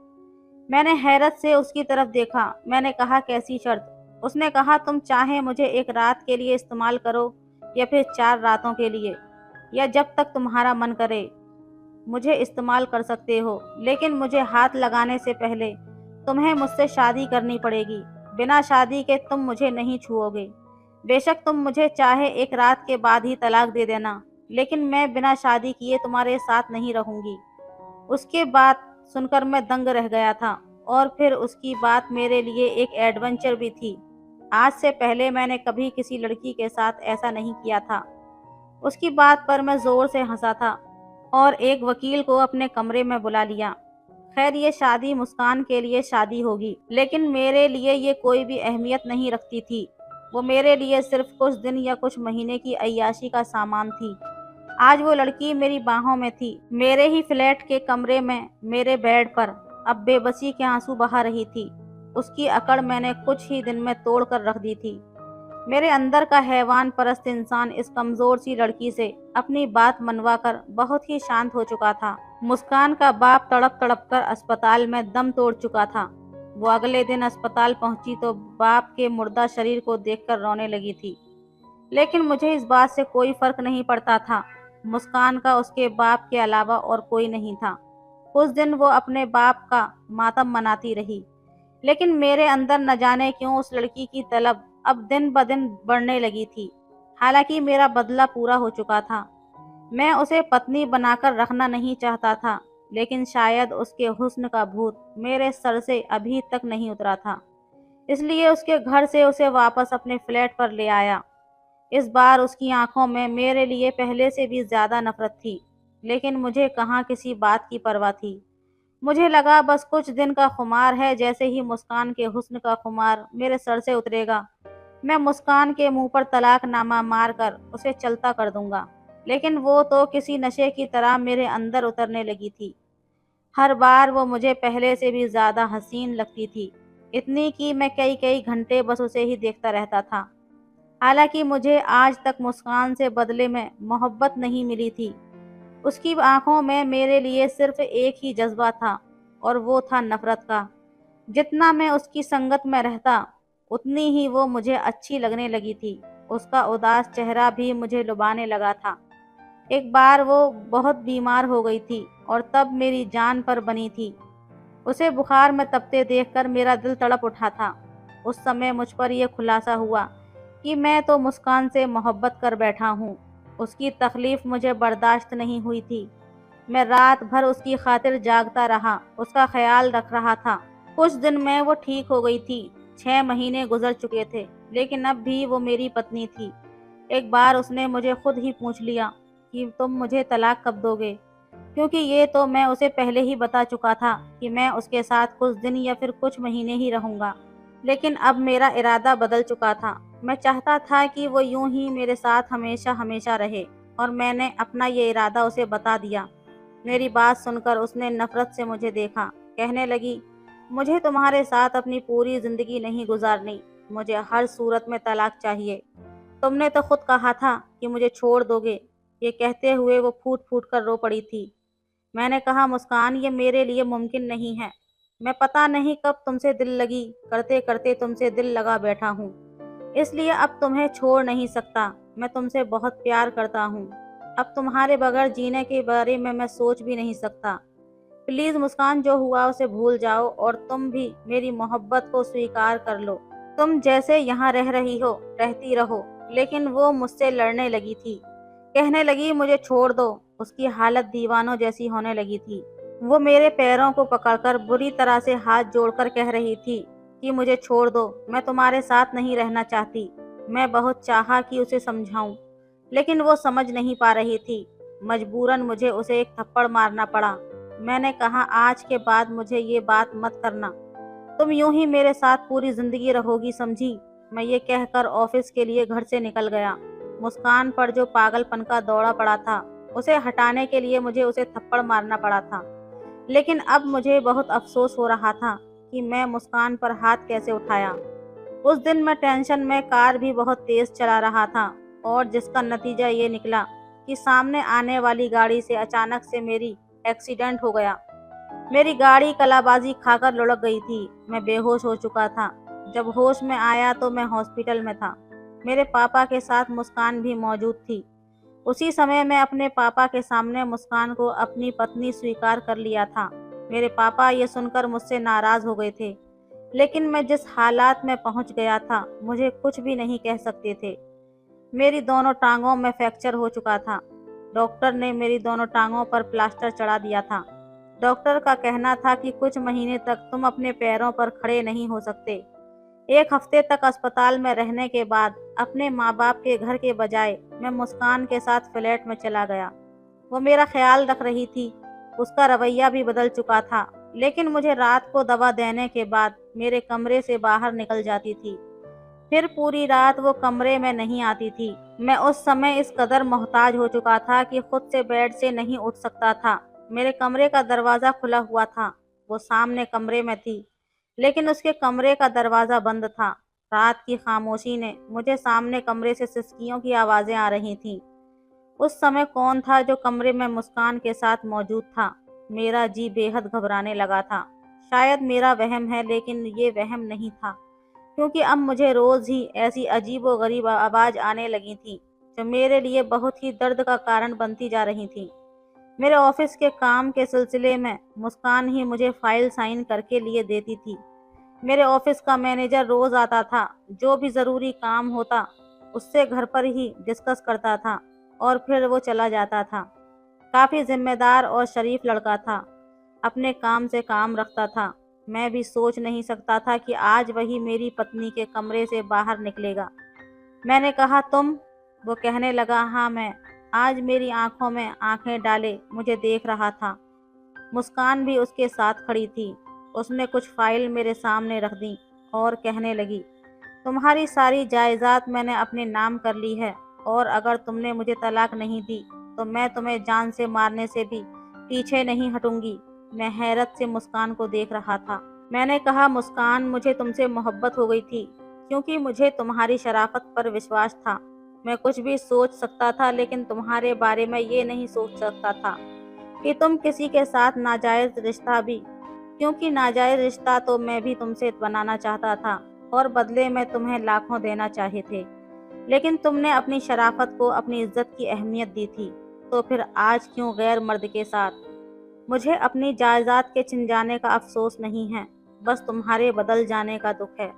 मैंने हैरत से उसकी तरफ देखा। मैंने कहा, कैसी शर्त? उसने कहा, तुम चाहे मुझे एक रात के लिए इस्तेमाल करो या फिर 4 रातों के लिए, या जब तक तुम्हारा मन करे मुझे इस्तेमाल कर सकते हो, लेकिन मुझे हाथ लगाने से पहले तुम्हें मुझसे शादी करनी पड़ेगी। बिना शादी के तुम मुझे नहीं छुओगे। बेशक तुम मुझे चाहे एक रात के बाद ही तलाक दे देना, लेकिन मैं बिना शादी किए तुम्हारे साथ नहीं रहूंगी। उसके बात सुनकर मैं दंग रह गया था, और फिर उसकी बात मेरे लिए एक एडवेंचर भी थी। आज से पहले मैंने कभी किसी लड़की के साथ ऐसा नहीं किया था। उसकी बात पर मैं जोर से हंसा था और एक वकील को अपने कमरे में बुला लिया। खैर, ये शादी मुस्कान के लिए शादी होगी, लेकिन मेरे लिए ये कोई भी अहमियत नहीं रखती थी। वो मेरे लिए सिर्फ कुछ दिन या कुछ महीने की अय्याशी का सामान थी। आज वो लड़की मेरी बाहों में थी, मेरे ही फ्लैट के कमरे में, मेरे बेड पर अब बेबसी के आंसू बहा रही थी। उसकी अकड़ मैंने कुछ ही दिन में तोड़ कर रख दी थी। मेरे अंदर का हैवान परस्त इंसान इस कमजोर सी लड़की से अपनी बात मनवा कर बहुत ही शांत हो चुका था। मुस्कान का बाप तड़प तड़प कर अस्पताल में दम तोड़ चुका था। वो अगले दिन अस्पताल पहुंची तो बाप के मुर्दा शरीर को देखकर रोने लगी थी, लेकिन मुझे इस बात से कोई फर्क नहीं पड़ता था। मुस्कान का उसके बाप के अलावा और कोई नहीं था। उस दिन वो अपने बाप का मातम मनाती रही, लेकिन मेरे अंदर न जाने क्यों उस लड़की की तलब अब दिन ब दिन बढ़ने लगी थी। हालांकि मेरा बदला पूरा हो चुका था। मैं उसे पत्नी बनाकर रखना नहीं चाहता था, लेकिन शायद उसके हुस्न का भूत मेरे सर से अभी तक नहीं उतरा था। इसलिए उसके घर से उसे वापस अपने फ्लैट पर ले आया। इस बार उसकी आंखों में मेरे लिए पहले से भी ज्यादा नफरत थी, लेकिन मुझे कहाँ किसी बात की परवाह थी। मुझे लगा बस कुछ दिन का खुमार है, जैसे ही मुस्कान के हुस्न का खुमार मेरे सर से उतरेगा, मैं मुस्कान के मुंह पर तलाकनामा मारकर उसे चलता कर दूंगा। लेकिन वो तो किसी नशे की तरह मेरे अंदर उतरने लगी थी। हर बार वो मुझे पहले से भी ज्यादा हसीन लगती थी, इतनी कि मैं कई कई घंटे बस उसे ही देखता रहता था। हालांकि मुझे आज तक मुस्कान से बदले में मोहब्बत नहीं मिली थी। उसकी आंखों में मेरे लिए सिर्फ एक ही जज्बा था, और वो था नफरत का। जितना मैं उसकी संगत में रहता, उतनी ही वो मुझे अच्छी लगने लगी थी। उसका उदास चेहरा भी मुझे लुभाने लगा था। एक बार वो बहुत बीमार हो गई थी और तब मेरी जान पर बनी थी। उसे बुखार में तपते देखकर मेरा दिल तड़प उठा था। उस समय मुझ पर यह खुलासा हुआ कि मैं तो मुस्कान से मोहब्बत कर बैठा हूँ। उसकी तकलीफ मुझे बर्दाश्त नहीं हुई थी। मैं रात भर उसकी खातिर जागता रहा, उसका ख्याल रख रहा था। कुछ दिन में वो ठीक हो गई थी। 6 महीने गुजर चुके थे, लेकिन अब भी वो मेरी पत्नी थी। एक बार उसने मुझे खुद ही पूछ लिया कि तुम मुझे तलाक कब दोगे, क्योंकि ये तो मैं उसे पहले ही बता चुका था कि मैं उसके साथ कुछ दिन या फिर कुछ महीने ही रहूँगा। लेकिन अब मेरा इरादा बदल चुका था। मैं चाहता था कि वो यूं ही मेरे साथ हमेशा हमेशा रहे, और मैंने अपना ये इरादा उसे बता दिया। मेरी बात सुनकर उसने नफरत से मुझे देखा। कहने लगी, मुझे तुम्हारे साथ अपनी पूरी जिंदगी नहीं गुजारनी, मुझे हर सूरत में तलाक चाहिए। तुमने तो खुद कहा था कि मुझे छोड़ दोगे। ये कहते हुए वो फूट फूट कर रो पड़ी थी। मैंने कहा, मुस्कान, ये मेरे लिए मुमकिन नहीं है। मैं पता नहीं कब तुमसे दिल लगी करते करते तुमसे दिल लगा बैठा हूँ, इसलिए अब तुम्हें छोड़ नहीं सकता। मैं तुमसे बहुत प्यार करता हूँ। अब तुम्हारे बगैर जीने के बारे में मैं सोच भी नहीं सकता। प्लीज मुस्कान, जो हुआ उसे भूल जाओ और तुम भी मेरी मोहब्बत को स्वीकार कर लो। तुम जैसे यहाँ रह रही हो रहती रहो। लेकिन वो मुझसे लड़ने लगी थी, कहने लगी मुझे छोड़ दो। उसकी हालत दीवानों जैसी होने लगी थी। वो मेरे पैरों को पकड़कर बुरी तरह से हाथ जोड़कर कह रही थी कि मुझे छोड़ दो, मैं तुम्हारे साथ नहीं रहना चाहती। मैं बहुत चाहा कि उसे समझाऊं, लेकिन वो समझ नहीं पा रही थी। मजबूरन मुझे उसे एक थप्पड़ मारना पड़ा। मैंने कहा, आज के बाद मुझे ये बात मत करना। तुम यूं ही मेरे साथ पूरी जिंदगी रहोगी, समझी। मैं ये कहकर ऑफिस के लिए घर से निकल गया। मुस्कान पर जो पागलपन का दौड़ा पड़ा था, उसे हटाने के लिए मुझे उसे थप्पड़ मारना पड़ा था। लेकिन अब मुझे बहुत अफसोस हो रहा था कि मैं मुस्कान पर हाथ कैसे उठाया। उस दिन मैं टेंशन में कार भी बहुत तेज चला रहा था, और जिसका नतीजा ये निकला कि सामने आने वाली गाड़ी से अचानक से मेरी एक्सीडेंट हो गया। मेरी गाड़ी कलाबाजी खाकर लुढ़क गई थी। मैं बेहोश हो चुका था। जब होश में आया तो मैं हॉस्पिटल में था। मेरे पापा के साथ मुस्कान भी मौजूद थी। उसी समय मैं अपने पापा के सामने मुस्कान को अपनी पत्नी स्वीकार कर लिया था। मेरे पापा ये सुनकर मुझसे नाराज हो गए थे, लेकिन मैं जिस हालात में पहुंच गया था, मुझे कुछ भी नहीं कह सकते थे। मेरी दोनों टांगों में फ्रैक्चर हो चुका था। डॉक्टर ने मेरी दोनों टांगों पर प्लास्टर चढ़ा दिया था। डॉक्टर का कहना था कि कुछ महीने तक तुम अपने पैरों पर खड़े नहीं हो सकते। एक हफ्ते तक अस्पताल में रहने के बाद अपने माँ बाप के घर के बजाय मैं मुस्कान के साथ फ्लैट में चला गया। वो मेरा ख्याल रख रही थी। उसका रवैया भी बदल चुका था, लेकिन मुझे रात को दवा देने के बाद मेरे कमरे से बाहर निकल जाती थी। फिर पूरी रात वो कमरे में नहीं आती थी। मैं उस समय इस कदर मोहताज हो चुका था कि खुद से बेड से नहीं उठ सकता था। मेरे कमरे का दरवाज़ा खुला हुआ था। वो सामने कमरे में थी, लेकिन उसके कमरे का दरवाज़ा बंद था। रात की खामोशी ने मुझे सामने कमरे से सिसकियों की आवाज़ें आ रही थीं। उस समय कौन था जो कमरे में मुस्कान के साथ मौजूद था? मेरा जी बेहद घबराने लगा था। शायद मेरा वहम है, लेकिन ये वहम नहीं था, क्योंकि अब मुझे रोज़ ही ऐसी अजीबो-गरीब आवाज़ आने लगी थी, जो मेरे लिए बहुत ही दर्द का कारण बनती जा रही थी। मेरे ऑफिस के काम के सिलसिले में मुस्कान ही मुझे फाइल साइन करके लिए देती थी। मेरे ऑफिस का मैनेजर रोज़ आता था। जो भी ज़रूरी काम होता, उससे घर पर ही डिस्कस करता था, और फिर वो चला जाता था। काफ़ी जिम्मेदार और शरीफ लड़का था। अपने काम से काम रखता था। मैं भी सोच नहीं सकता था कि आज वही मेरी पत्नी के कमरे से बाहर निकलेगा। मैंने कहा, तुम? वो कहने लगा, हाँ मैं। आज मेरी आंखों में आंखें डाले मुझे देख रहा था। मुस्कान भी उसके साथ खड़ी थी। उसने कुछ फाइल मेरे सामने रख दी और कहने लगी, तुम्हारी सारी जायदाद मैंने अपने नाम कर ली है, और अगर तुमने मुझे तलाक नहीं दी तो मैं तुम्हें जान से मारने से भी पीछे नहीं हटूंगी। मैं हैरत से मुस्कान को देख रहा था। मैंने कहा, मुस्कान, मुझे तुमसे मोहब्बत हो गई थी, क्योंकि मुझे तुम्हारी शराफत पर विश्वास था। मैं कुछ भी सोच सकता था, लेकिन तुम्हारे बारे में ये नहीं सोच सकता था कि तुम किसी के साथ नाजायज रिश्ता भी, क्योंकि नाजायज रिश्ता तो मैं भी तुमसे बनाना चाहता था, और बदले में तुम्हें लाखों देना चाहे थे। लेकिन तुमने अपनी शराफत को अपनी इज्जत की अहमियत दी थी। तो फिर आज क्यों गैर मर्द के साथ? मुझे अपनी जायदाद के छिन जाने का अफसोस नहीं है, बस तुम्हारे बदल जाने का दुख है।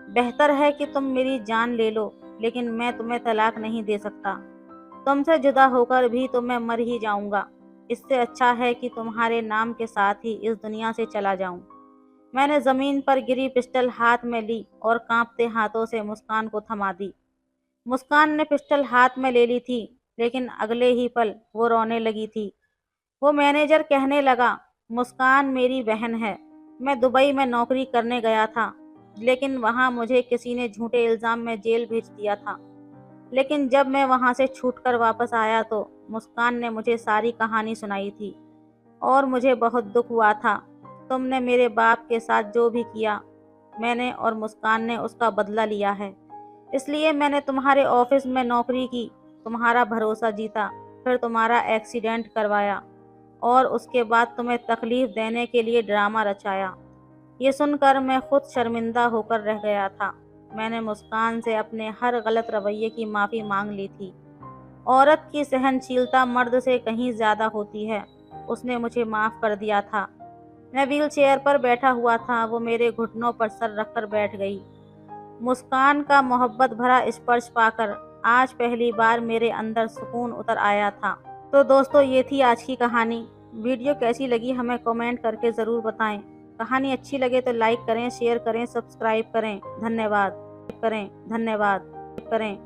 बेहतर है कि तुम मेरी जान ले लो, लेकिन मैं तुम्हें तलाक नहीं दे सकता। तुमसे जुदा होकर भी तो मैं मर ही जाऊंगा। इससे अच्छा है कि तुम्हारे नाम के साथ ही इस दुनिया से चला जाऊं। मैंने ज़मीन पर गिरी पिस्टल हाथ में ली और कांपते हाथों से मुस्कान को थमा दी। मुस्कान ने पिस्टल हाथ में ले ली थी, लेकिन अगले ही पल वो रोने लगी थी। वो मैनेजर कहने लगा, मुस्कान मेरी बहन है। मैं दुबई में नौकरी करने गया था, लेकिन वहाँ मुझे किसी ने झूठे इल्ज़ाम में जेल भेज दिया था। लेकिन जब मैं वहाँ से छूटकर वापस आया तो मुस्कान ने मुझे सारी कहानी सुनाई थी, और मुझे बहुत दुख हुआ था। तुमने मेरे बाप के साथ जो भी किया, मैंने और मुस्कान ने उसका बदला लिया है। اس لیے میں نے تمہارے آفس میں نوکری کی، تمہارا بھروسہ جیتا، پھر تمہارا ایکسیڈنٹ کروایا اور اس کے بعد تمہیں تکلیف دینے کے لیے ڈرامہ رچایا۔ یہ سن کر میں خود شرمندہ ہو کر رہ گیا تھا۔ میں نے مسکان سے اپنے ہر غلط رویے کی معافی مانگ لی تھی۔ عورت کی سہنشیلتا مرد سے کہیں زیادہ ہوتی ہے۔ اس نے مجھے معاف کر دیا تھا۔ میں ویل چیئر پر بیٹھا ہوا تھا، وہ میرے گھٹنوں پر سر رکھ کر بیٹھ گئی۔ مسکان کا محبت بھرا اسپرش پا کر آج پہلی بار میرے اندر سکون اتر آیا تھا۔ تو دوستو، یہ تھی آج کی کہانی۔ ویڈیو کیسی لگی ہمیں کمنٹ کر کے ضرور بتائیں۔ کہانی اچھی لگے تو لائک کریں، شیئر کریں، سبسکرائب کریں۔ دھنیہ واد۔